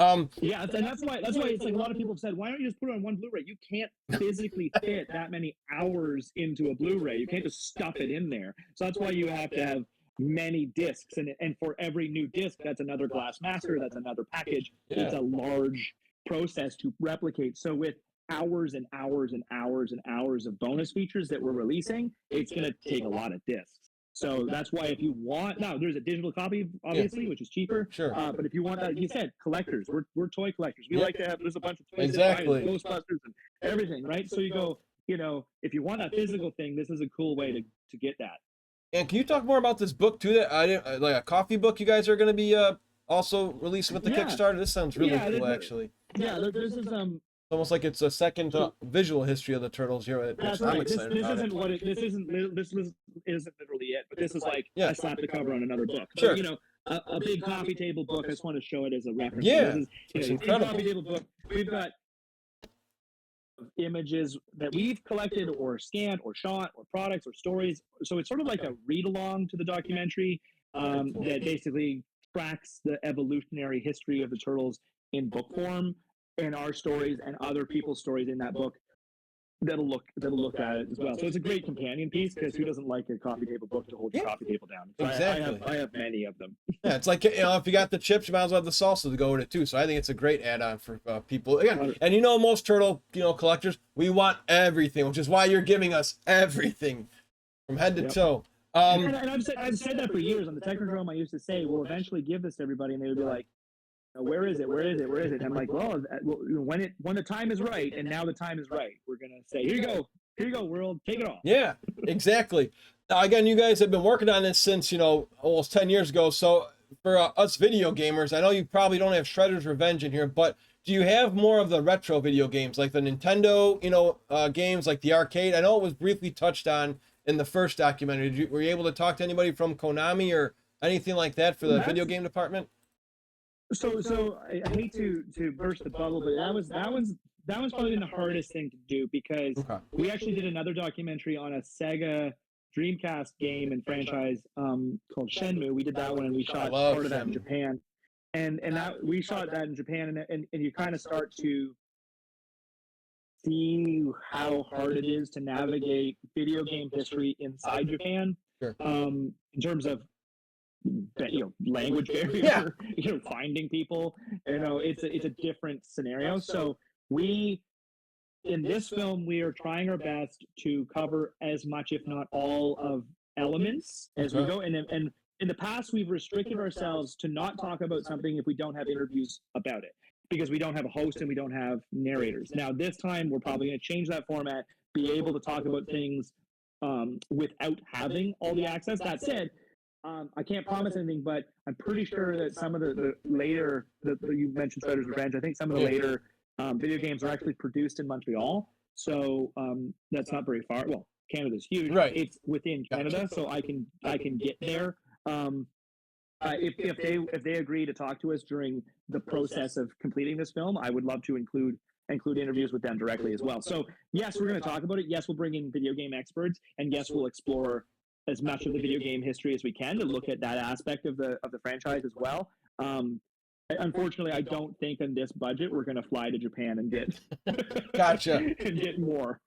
And that's why it's like a lot of people have said, why don't you just put it on one Blu-ray? You can't physically fit that many hours into a Blu-ray. You can't just stuff it in there. So that's why you have to have many discs, and for every new disc, that's another glass master, that's another package. Yeah. It's a large process to replicate. So with hours and hours and hours and hours of bonus features that we're releasing, it's going to take a lot of discs. So that's why if you want, now there's a digital copy, obviously, which is cheaper. Sure. But if you want that, you said collectors, we're toy collectors. We like to have, there's a bunch of toys, exactly, Ghostbusters and everything, right? So you go, if you want that physical thing, this is a cool way to get that. And can you talk more about this book too? That I didn't like a coffee book you guys are going to be also releasing with the Kickstarter. This sounds really cool, actually. Yeah, this is almost like it's a second visual history of the turtles here. That's right. This isn't literally it, but this is like I slapped the cover on another book. Sure. But, a big coffee table book. I just want to show it as a reference. Yeah, this is, incredible. Coffee table book. We've got images that we've collected or scanned or shot or products or stories. So it's sort of like a read along to the documentary that basically tracks the evolutionary history of the turtles in book form, and our stories and other people's stories in that book. that'll look at it as well. So it's a great companion piece, because who doesn't like a coffee table book to hold your coffee table down? So Exactly. I have many of them. Yeah, it's like, you know, if you got the chips, you might as well have the salsa to go with it too. So I think it's a great add-on for people. Again, and you know, most turtle, you know, collectors, we want everything, which is why you're giving us everything from head to toe. And I've said that for years on the Technodrome. I used to say, we'll eventually give this to everybody, and they would be like, where is it? Where is it? Where is it? And I'm like, well, when the time is right, and now the time is right, we're gonna say, here you go, world, take it all. Yeah, exactly. Now, again, you guys have been working on this since, you know, almost 10 years ago. So for us video gamers, I know you probably don't have Shredder's Revenge in here, but do you have more of the retro video games, like the Nintendo, you know, games, like the arcade? I know it was briefly touched on in the first documentary. Were you able to talk to anybody from Konami or anything like that for the video game department? So I hate to burst the bubble, but that was probably the hardest thing to do, because we actually did another documentary on a Sega Dreamcast game and franchise called Shenmue. We did that one, and we shot part of that in Japan, and that we shot that in Japan, and you kind of start to see how hard it is to navigate video game history inside Japan, in terms of, you know, language barrier, you know, finding people, you know, it's a different scenario. So in this film, we are trying our best to cover as much, if not all, of elements as we go. And in the past, we've restricted ourselves to not talk about something if we don't have interviews about it, because we don't have a host and we don't have narrators. Now, this time, we're probably going to change that format, be able to talk about things without having all the access. That said, I can't promise anything, but I'm pretty sure that some of the later, you mentioned Shredder's Revenge, I think some of the later video games are actually produced in Montreal. So that's not very far. Well, Canada's huge. Right. It's within Canada, so I can get there. If they agree to talk to us during the process of completing this film, I would love to include interviews with them directly as well. So yes, we're going to talk about it. Yes, we'll bring in video game experts, and yes, we'll explore as much of the video game history as we can to look at that aspect of the franchise as well. Unfortunately, I don't think in this budget we're going to fly to Japan and get and get more.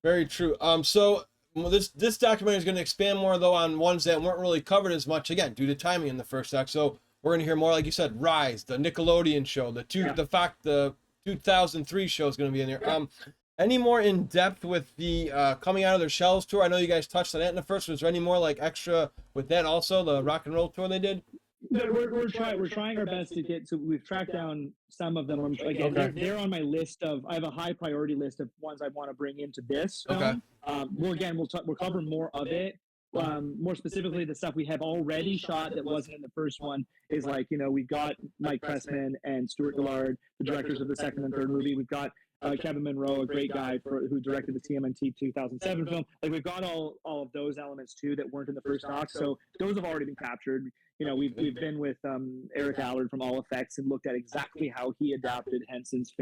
Very true. So this documentary is going to expand more though on ones that weren't really covered as much, again, due to timing in the first act. So we're going to hear more, like you said, Rise, the Nickelodeon show, the 2003 show is going to be in there. Any more in depth with the coming out of their shells tour? I know you guys touched on that in the first. Was there any more like extra with that also, the rock and roll tour they did? We're trying our best to get. So we've tracked down some of them. Again, they're on my list of. I have a high priority list of ones I want to bring into this film. We'll cover more of it. More specifically, the stuff we have already shot that wasn't in the first one is, like, you know, we've got Mike Pressman and Stuart Laird, the directors of the second and third movie. We've got Kevin Monroe, a great guy who directed the TMNT 2007 film. Like, we've got all of those elements too that weren't in the first doc. So those have already been captured. You know, we've been with Eric Allard from All Effects and looked at exactly how he adapted Henson's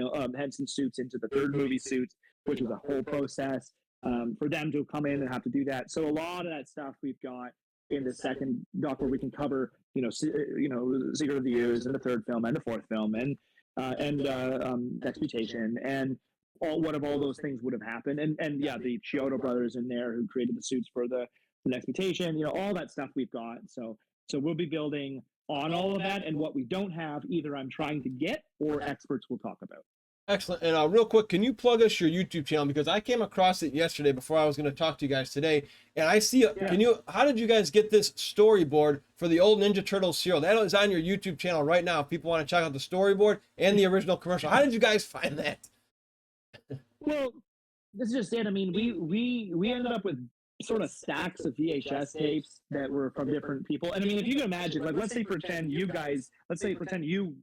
suits into the third movie suits, which was a whole process for them to come in and have to do that. So a lot of that stuff we've got in the second doc, where we can cover, Secret of the Ooze and the third film and the fourth film and Exputation and what of all those things would have happened. And yeah, the Chiodo brothers in there who created the suits for the Exputation, you know, all that stuff we've got. So we'll be building on all of that, and what we don't have, either I'm trying to get or experts will talk about. Excellent. And real quick, can you plug us your YouTube channel? Because I came across it yesterday before I was going to talk to you guys today. And I see, how did you guys get this storyboard for the old Ninja Turtles serial? That is on your YouTube channel right now. If people want to check out the storyboard and the original commercial. How did you guys find that? Well, this is just it. I mean, we ended up with sort of stacks of VHS tapes that were from different people. And I mean, if you can imagine, like, let's say pretend you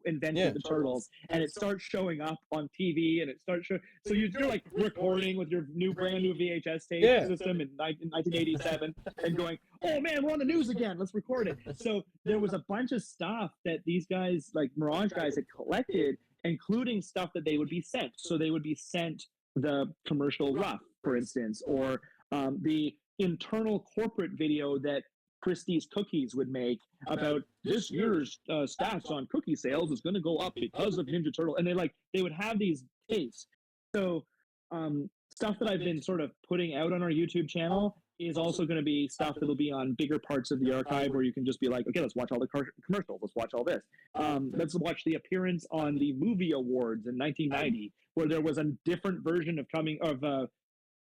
invented the Turtles, and it starts showing up on TV, and it starts showing. So you're like recording with your brand new VHS tape system in 1987, and going, oh man, we're on the news again. Let's record it. So there was a bunch of stuff that these guys, like Mirage guys, had collected, including stuff that they would be sent. So they would be sent the commercial rough, for instance, or the internal corporate video that Christie's Cookies would make about this year's stats on cookie sales is going to go up because of Ninja Turtle, and they would have these tapes. So stuff that I've been sort of putting out on our YouTube channel is also going to be stuff that'll be on bigger parts of the archive where you can just be like, okay, let's watch all the commercials. Let's watch all this. Let's watch the appearance on the movie awards in 1990, where there was a different version of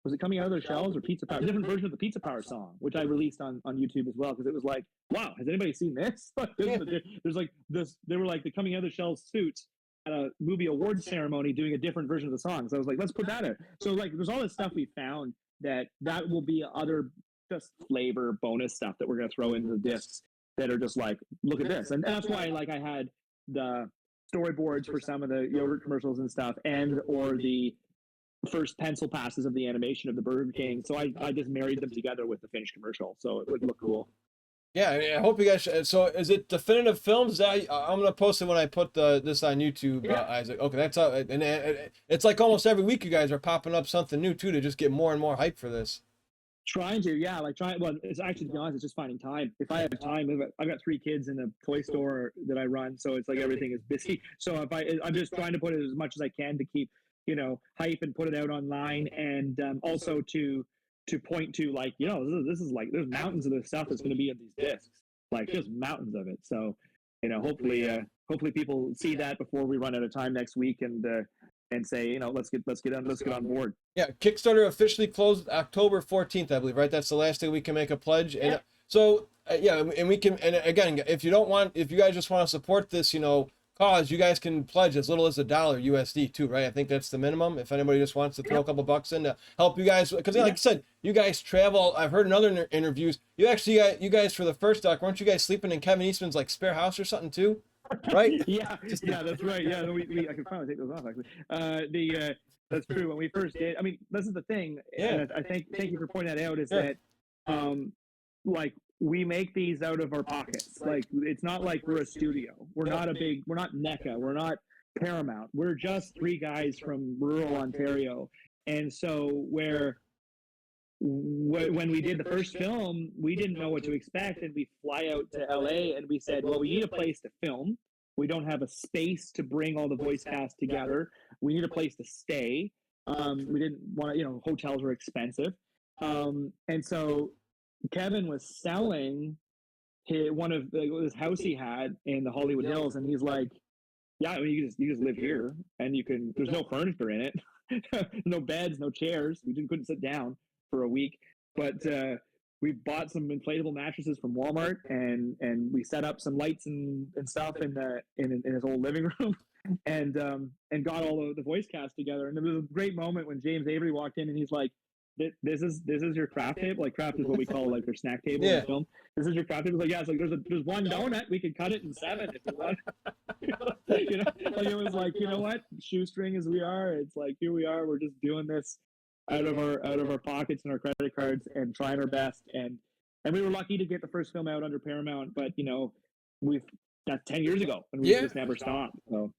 was it Coming Out of Their Shells or Pizza Power? Different version of the Pizza Power song, which I released on YouTube as well, because it was like, wow, has anybody seen this? There's like this, they were like the Coming Out of Their Shells suits at a movie awards ceremony doing a different version of the song. So I was like, let's put that in. So like, there's all this stuff we found that will be other just flavor bonus stuff that we're going to throw into the discs that are just like, look at this. And that's why like I had the storyboards for some of the yogurt commercials and stuff, and or the first pencil passes of the animation of the Burger King. So I just married them together with the finished commercial, so it would look cool. Yeah, I hope you guys. So, is it Definitive Films? I'm gonna post it when I put this on YouTube, Isaac. Okay, that's how. And it's like almost every week you guys are popping up something new too to just get more and more hype for this. Trying to, yeah, like trying. Well, it's actually, to be honest, it's just finding time. If I have time, I've got 3 kids in a toy store that I run, so it's like everything is busy. So I'm just trying to put it as much as I can to keep, hype and put it out online, and also to point to, like, this is like, there's mountains of this stuff that's going to be in these discs, like just mountains of it. So, hopefully people see that before we run out of time next week, and say, let's get on board. Yeah, Kickstarter officially closed October 14th, I believe, right? That's the last day we can make a pledge. And so, and we can, and again, if you guys just want to support this, cause, you guys can pledge as little as $1 USD too, right? I think that's the minimum. If anybody just wants to throw a couple bucks in to help you guys, because like I said, you guys travel. I've heard in other interviews, you guys for the first doc, weren't you guys sleeping in Kevin Eastman's like spare house or something too? Right? Yeah, that's right. Yeah, I can finally take those off. Actually, that's true. When we first did, I mean, this is the thing. And I thank you for pointing that out. Is that, like, we make these out of our pockets. Like, it's not like we're a studio. We're not NECA. We're not Paramount. We're just 3 guys from rural Ontario. And so when we did the first film, we didn't know what to expect, and we fly out to LA, and we said, well, we need a place to film. We don't have a space to bring all the voice cast together. We need a place to stay. We didn't want to, hotels were expensive. And so Kevin was selling this house he had in the Hollywood Hills, and he's like, yeah, I mean, you just live here, and there's no furniture in it, no beds, no chairs. We couldn't sit down for a week, but we bought some inflatable mattresses from Walmart, and we set up some lights and stuff in his old living room, and got all of the voice cast together. And there was a great moment when James Avery walked in, and he's like, this is your craft table. Like, craft is what we call like their snack table in the film. This is your craft table. Like, yeah, it's like there's one donut. We could cut it in 7 if you want. Like, it was like, you know what, shoestring as we are, it's like, here we are. We're just doing this out of our pockets and our credit cards, and trying our best. And we were lucky to get the first film out under Paramount, but that's 10 years ago, and we just never stopped. So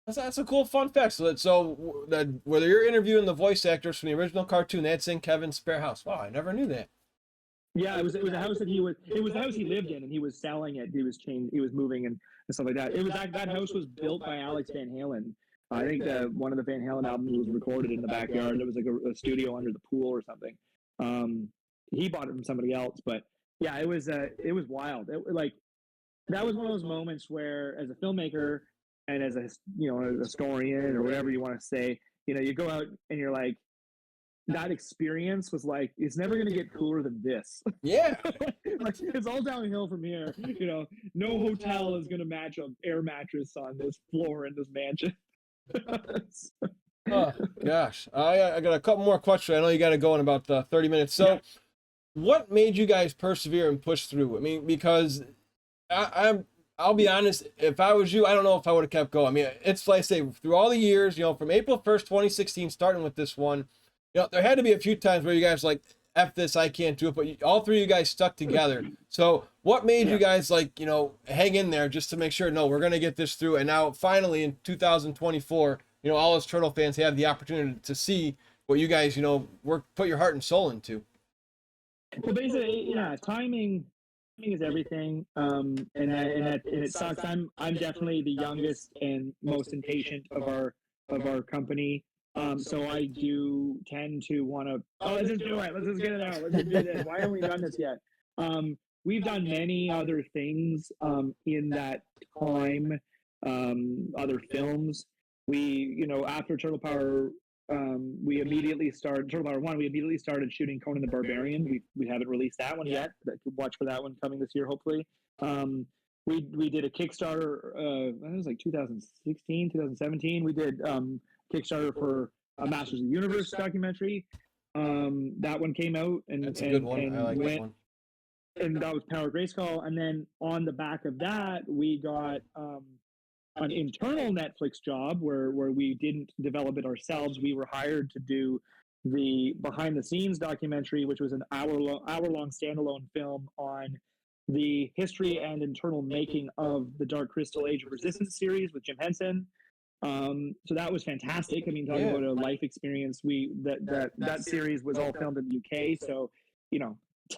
that's a cool fun fact. So whether you're interviewing the voice actors from the original cartoon, that's in Kevin's spare house. Wow, I never knew that. Yeah, it was a house that it was the house he lived in, and he was selling it. He was moving and stuff like that. It was that house was built by Alex Van Halen. I think one of the Van Halen albums was recorded in the backyard. It was like a studio under the pool or something. He bought it from somebody else, but yeah, it was wild. That was one of those moments where, as a filmmaker and as a historian or whatever you want to say, you go out and you're like, that experience was like, it's never going to get cooler than this. Yeah. Like, it's all downhill from here. No hotel is going to match an air mattress on this floor in this mansion. Oh gosh, I got a couple more questions. I know you got to go in about 30 minutes. So, what made you guys persevere and push through? I mean, because I'll be honest, if I was you, I don't know if I would have kept going. I mean, it's like I say, through all the years, from April 1st, 2016, starting with this one, there had to be a few times where you guys like, F this, I can't do it, but all 3 of you guys stuck together. So what made you guys hang in there just to make sure, no, we're going to get this through? And now finally in 2024, all us Turtle fans have the opportunity to see what you guys, put your heart and soul into. Well, basically, timing is everything. And it sucks. I'm definitely the youngest and most impatient of our company. So I do tend to want to, oh, let's just do it. Let's just get it out. Let's just do this. Why haven't we done this yet? We've done many other things in that time, other films. After Turtle Power, we immediately started Turtle Power 1. We immediately started shooting Conan the Barbarian. We haven't released that one yet. Watch for that one coming this year, hopefully. We did a Kickstarter. It was like 2016, 2017. We did Kickstarter for a Masters of the Universe documentary. That one came out, and that's a good one. I like that one. And that was Power Grayskull. And then on the back of that, we got an internal Netflix job where we didn't develop it ourselves. We were hired to do the behind the scenes documentary, which was an hour-long standalone film on the history and internal making of the Dark Crystal Age of Resistance series with Jim Henson. So that was fantastic. I mean, talking about a life experience, that series was all filmed in the UK. So,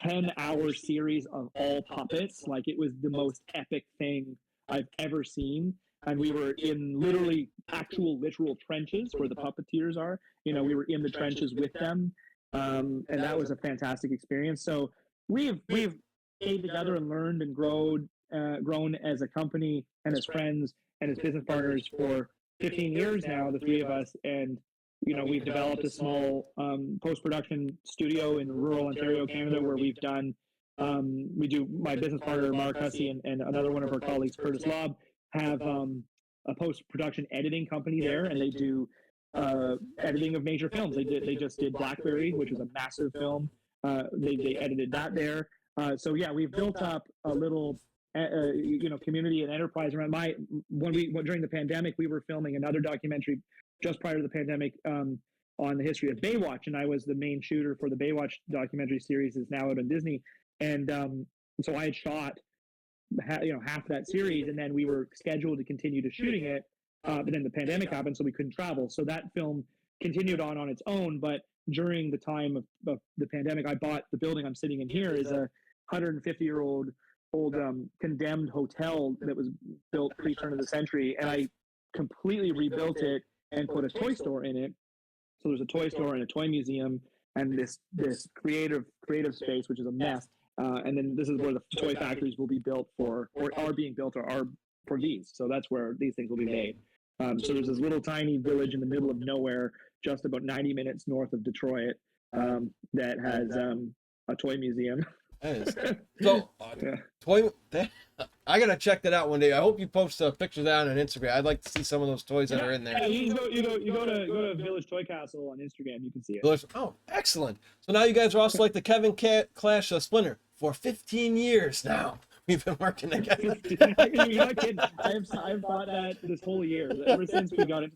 10-hour series of all puppets. Like, it was the most epic thing I've ever seen. And we were in literally literal trenches where the puppeteers are. We were in the trenches with them. And that was a fantastic experience. So we've stayed together and learned and grown as a company and as friends and as business partners for 15 years now, the three of us. And, we've developed a small post-production studio in rural Ontario, Canada, where we've done, my business partner, Mark Hussey, and another one of our colleagues, Curtis Lobb, have a post-production editing company there, and they do editing of major films. They just did Blackberry, which was a massive film. They edited that there. So yeah, we've built up a little community and enterprise around during the pandemic, we were filming another documentary just prior to the pandemic on the history of Baywatch, and I was the main shooter for the Baywatch documentary series. Is now out on Disney, and so I had shot half that series, and then we were scheduled to continue to shooting it, but then the pandemic happened, so we couldn't travel. So that film continued on its own, but during the time of the pandemic, I bought the building I'm sitting in here is a 150-year-old condemned hotel that was built pre-turn of the century, and I completely rebuilt it and put a toy store in it. So there's a toy store and a toy museum and this creative space, which is a mess. And then this is where the toy factories will be built or are being built or are for these. So that's where these things will be made. So there's this little tiny village in the middle of nowhere, just about 90 minutes north of Detroit, that has a toy museum. So, toy. I gotta check that out one day. I hope you post a picture of that on Instagram. I'd like to see some of those toys that are in there. Yeah, you go to Village Toy Castle on Instagram. You can see it. Oh, excellent! So now you guys are also like the Kevin Clash Splinter for 15 years now. We've been working together. You're not kidding. I've thought that this whole year. Ever since we got it,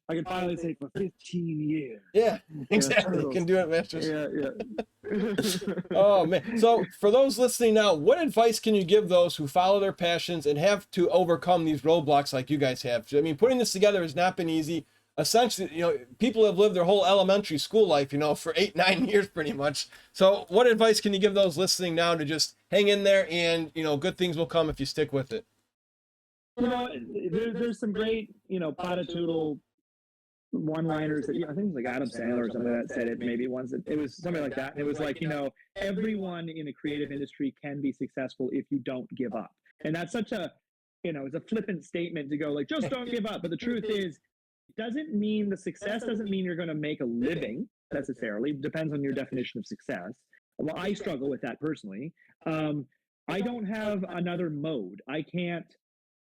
I can finally say for 15 years. Yeah, exactly. You can do it, Masters. Yeah. Oh, man. So for those listening now, what advice can you give those who follow their passions and have to overcome these roadblocks like you guys have? I mean, putting this together has not been easy. Essentially, people have lived their whole elementary school life, for 8-9 years pretty much. So what advice can you give those listening now to just hang in there and, good things will come if you stick with it? There's some great, platitudinal one-liners that, I think it was like Adam Sandler or something that said it maybe once. It was something like that. And it was like, everyone in a creative industry can be successful if you don't give up. And that's such a, it's a flippant statement to go like, just don't give up. But the truth is, doesn't mean the success doesn't mean you're going to make a living necessarily. Depends on your definition of success. Well, I struggle with that personally. I don't have another mode. I can't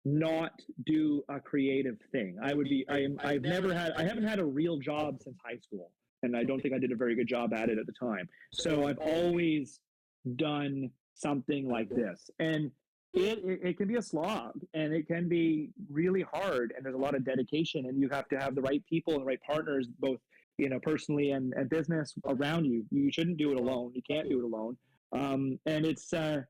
not do a creative thing. I haven't had a real job since high school, and I don't think I did a very good job at it at the time. So I've always done something like this, and it can be a slog, and it can be really hard, and there's a lot of dedication, and you have to have the right people and the right partners, both personally and business around you. You shouldn't do it alone. You can't do it alone. And it's hard,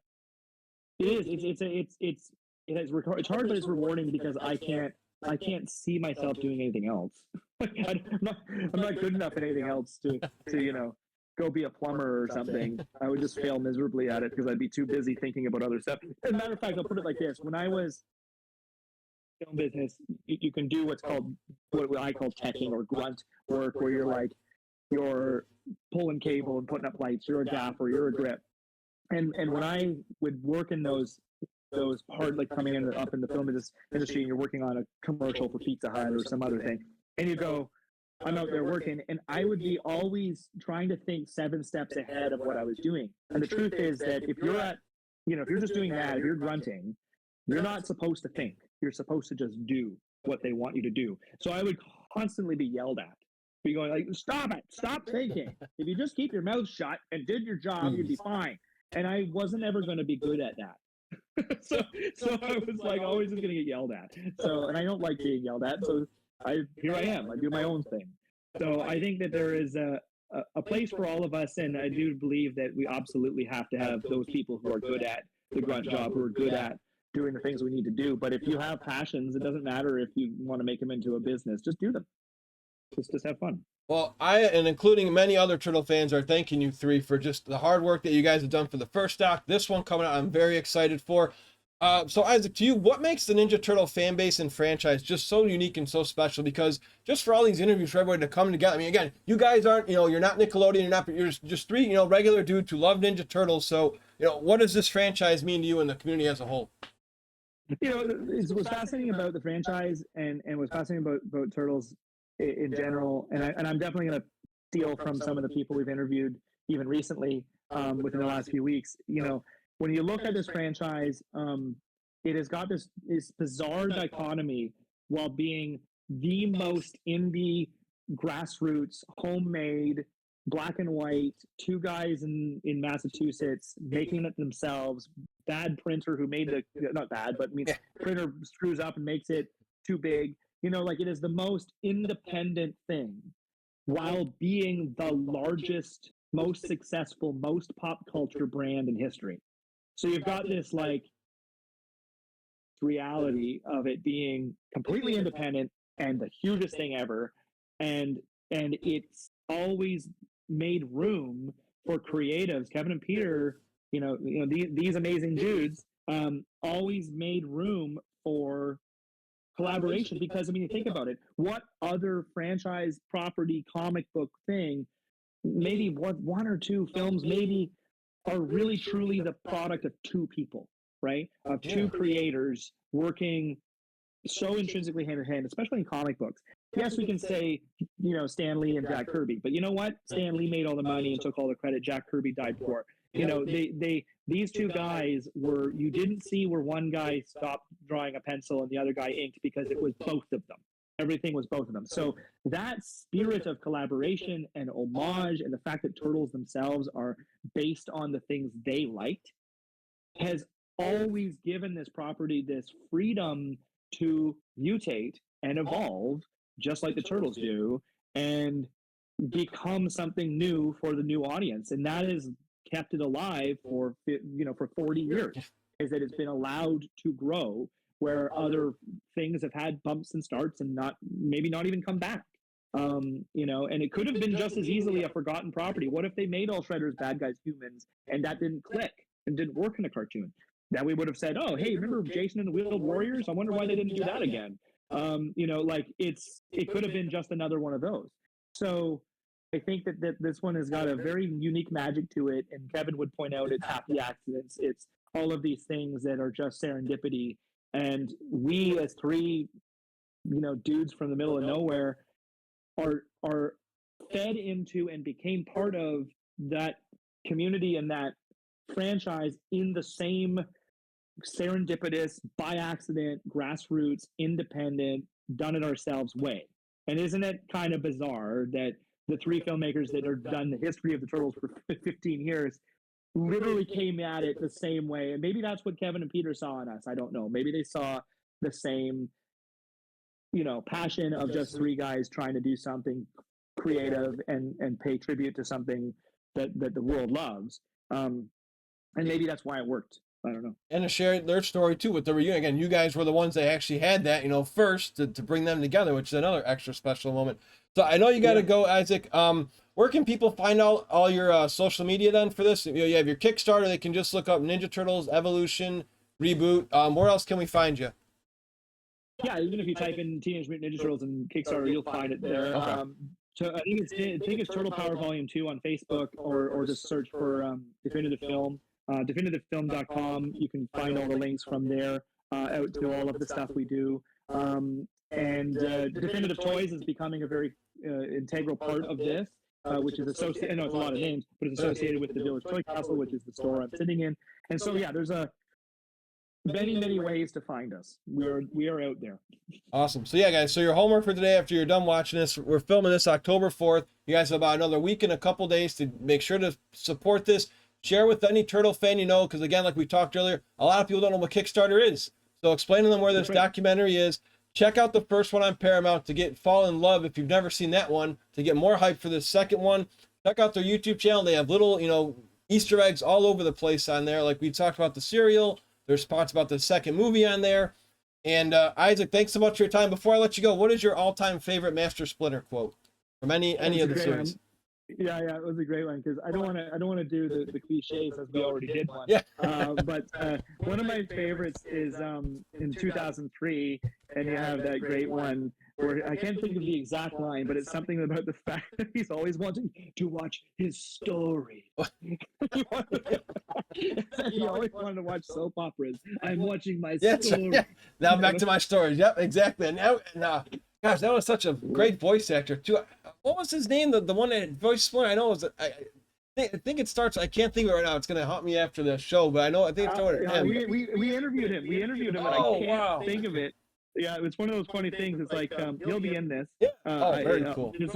but it's rewarding because I can't see myself doing anything else. I'm not good enough at anything else to go be a plumber or something. I would just fail miserably at it because I'd be too busy thinking about other stuff. As a matter of fact, I'll put it like this: when I was film business, you can do what's called what I call teching or grunt work, where you're pulling cable and putting up lights. You're a gaffer, you're a grip. And when I would work in those hard, like coming in up in the film industry, and you're working on a commercial for Pizza Hut or some other thing, and you go, I'm out there working, and I would be always trying to think 7 steps ahead of what I was doing. And the truth is that if you're just doing that, if you're grunting, you're not supposed to think. You're supposed to just do what they want you to do. So I would constantly be yelled at. Be going like, stop it, stop thinking. If you just keep your mouth shut and did your job, you'd be fine. And I wasn't ever going to be good at that. so I was like always just going to get yelled at. So, and I don't like being yelled at. So here I am. I do my own thing. So I think that there is a place for all of us, and I do believe that we absolutely have to have those people who are good at the grunt job, who are good at doing the things we need to do. But if you have passions, it doesn't matter if you want to make them into a business. Just do them. Just have fun. Well, I, and including many other Turtle fans, are thanking you three for just the hard work that you guys have done for the first doc. This one coming out, I'm very excited for. So Isaac, to you, what makes the Ninja Turtle fan base and franchise just so unique and so special? Because just for all these interviews, for everybody to come together, I mean, again, you guys aren't, you're not Nickelodeon, you're just three, regular dudes who love Ninja Turtles. So, what does this franchise mean to you and the community as a whole? What's fascinating about the franchise and what's fascinating about Turtles in general, and I'm definitely going to steal from some of the people we've interviewed even recently within the last few weeks. When you look at this franchise, it has got this bizarre dichotomy while being the most indie, grassroots, homemade, black and white, 2 guys in Massachusetts making it themselves, bad printer who made not bad, but printer screws up and makes it too big. It is the most independent thing while being the largest, most successful, most pop culture brand in history. So you've got this reality of it being completely independent and the hugest thing ever, and it's always made room for creatives. Kevin and Peter, these amazing dudes, always made room for collaboration, because you think about it, what other franchise property comic book thing, maybe one or 2 films maybe, are really truly the product of 2 people, right? Of 2 creators working so intrinsically hand in hand, especially in comic books. Yes, we can say, Stan Lee and Jack Kirby, but you know what? Stan Lee made all the money and took all the credit. Jack Kirby died poor. These 2 guys you didn't see where one guy stopped drawing a pencil and the other guy inked, because it was both of them. Everything was both of them. So that spirit of collaboration and homage, and the fact that Turtles themselves are based on the things they liked, has always given this property this freedom to mutate and evolve, just like the Turtles do, and become something new for the new audience. And that has kept it alive for 40 years, is that it's been allowed to grow, where other things have had bumps and starts and maybe not even come back. And it could have been just as easily a forgotten property. What if they made all Shredder's bad guys humans and that didn't click and didn't work in a cartoon? Then we would have said, oh, hey, remember Jason and the Wheeled Warriors? I wonder why they didn't do that again. It could have been just another one of those. So I think that this one has got a very unique magic to it. And Kevin would point out it's happy accidents. It's all of these things that are just serendipity. And we, as 3, dudes from the middle of nowhere, are fed into and became part of that community and that franchise in the same serendipitous, by accident, grassroots, independent, done it ourselves way. And isn't it kind of bizarre that the 3 filmmakers that have done the history of the Turtles for 15 years literally came at it the same way? And maybe that's what Kevin and Peter saw in us. I don't know. Maybe they saw the same, passion of just 3 guys trying to do something creative and pay tribute to something that the world loves. And maybe that's why it worked. I don't know. And to share their story too with the reunion. Again, you guys were the ones that actually had that, first to bring them together, which is another extra special moment. So I know you got to go, Isaac. Where can people find out all your social media then for this? You have your Kickstarter. They can just look up Ninja Turtles Evolution Reboot. Where else can we find you? Yeah, even if you type in Teenage Mutant Ninja Turtles and Kickstarter, you'll find it there. Okay. So I think it's Turtle Power Volume 2 on Facebook, or just search for Definitive Film. Definitivefilm.com. You can find all the links from there out to all of the stuff we do. And Definitive Toys is becoming a very integral part of this, which is associated. I know it's a lot of names, but it's associated with the Village Toy Castle, which is the store I'm sitting in. And so yeah, there's many ways to find us. We are out there. Awesome. So yeah, guys, so your homework for today after you're done watching this, we're filming this October 4th. You guys have about another week and a couple days to make sure to support this. Share with any Turtle fan you know, because again, like we talked earlier, a lot of people don't know what Kickstarter is. So explain to them where this documentary is. Check out the first one on Paramount to fall in love if you've never seen that one, to get more hype for the second one. Check out their YouTube channel. They have little, Easter eggs all over the place on there. Like we talked about the cereal. There's spots about the second movie on there. And Isaac, thanks so much for your time. Before I let you go, what is your all-time favorite Master Splinter quote from any of the series? Yeah, it was a great one, because I don't want to do the cliches, as we already did one. Yeah. But one of my favorites is in 2003, and you have that great one where I can't think of the exact line, but it's something about the fact that he's always wanting to watch his story. He always wanted to watch soap operas. I'm watching my story. Yeah. Now back to my story. Yep, exactly. And gosh, that was such a great voice actor too. What was his name? The one that voiced Splinter? I know it was. I think it starts. I can't think of it right now. It's gonna haunt me after the show, but I think it's him. We interviewed him. And I can't think of it. Yeah, it's one of those funny things. It's like he'll be in this. Yeah. Very cool. There's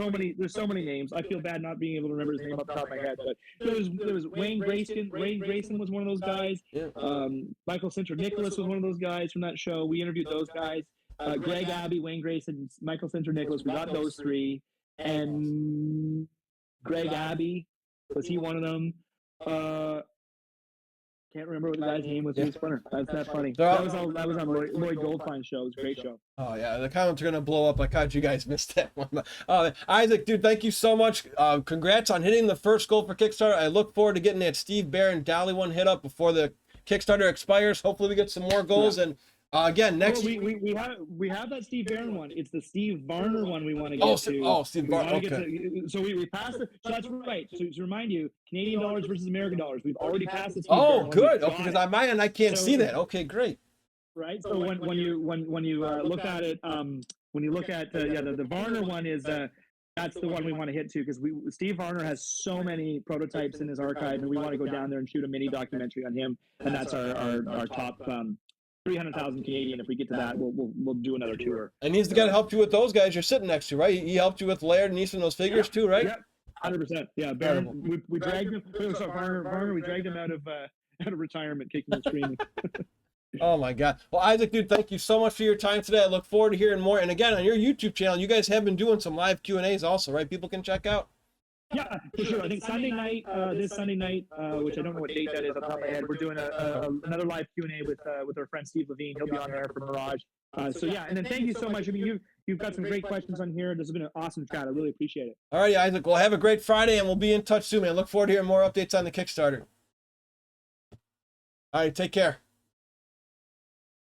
so many names. I feel bad not being able to remember his name off the top of my head. But there was Wayne Grayson. Wayne Grayson was one of those guys. Yeah. Michael Center Nicholas was one of those guys from that show. We interviewed those guys. Greg Abbey, Wayne Grayson, Michael Center Nicholas. We got those three. And Greg Abbey, was he one of them? Can't remember what the guy's name was. He was Splinter. That's not funny. That was on Lloyd Goldfine's show. It was a great show. Oh yeah, the comments are gonna blow up. Like, how'd you guys miss that one? Isaac, dude, thank you so much. Congrats on hitting the first goal for Kickstarter. I look forward to getting that Steve Barron Dolly one hit up before the Kickstarter expires. Hopefully, we get some more goals. Yeah. And again, next we have that Steve Barron one. It's the Steve Varner one we want to get to. Oh, Steve Varner. Okay. So we passed it. So that's right. So to remind you, Canadian dollars versus American dollars. We've already passed it. Good. Okay, because on my end I can't see that. Okay, great. Right. So when you look at it, when you look at the Varner one is that's the one we want to hit to, because Steve Varner has so many prototypes in his archive, and we want to go down there and shoot a mini documentary on him, and that's our top 300,000 Canadian. If we get to that, we'll do another tour. And he's the guy that helped you with those guys you're sitting next to, right? He helped you with Laird and Eastman, those figures too, right? Yeah, 100%. Yeah, Baron, we dragged him. Varner, we dragged him out of retirement, kicking and screaming. Oh my God. Well, Isaac, dude, thank you so much for your time today. I look forward to hearing more. And again, on your YouTube channel, you guys have been doing some live Q&As also, right? People can check out. Yeah, for sure. I think Sunday night, this Sunday night, which I don't know what date that is off the top of my head, we're doing another live Q&A with our friend Steve Levine. He'll be on there for Mirage. So yeah, and then thank you so much. I mean, you've got some great questions on here. This has been an awesome chat. I really appreciate it. All right, Isaac. Well, have a great Friday, and we'll be in touch soon, man. Look forward to hearing more updates on the Kickstarter. All right, take care.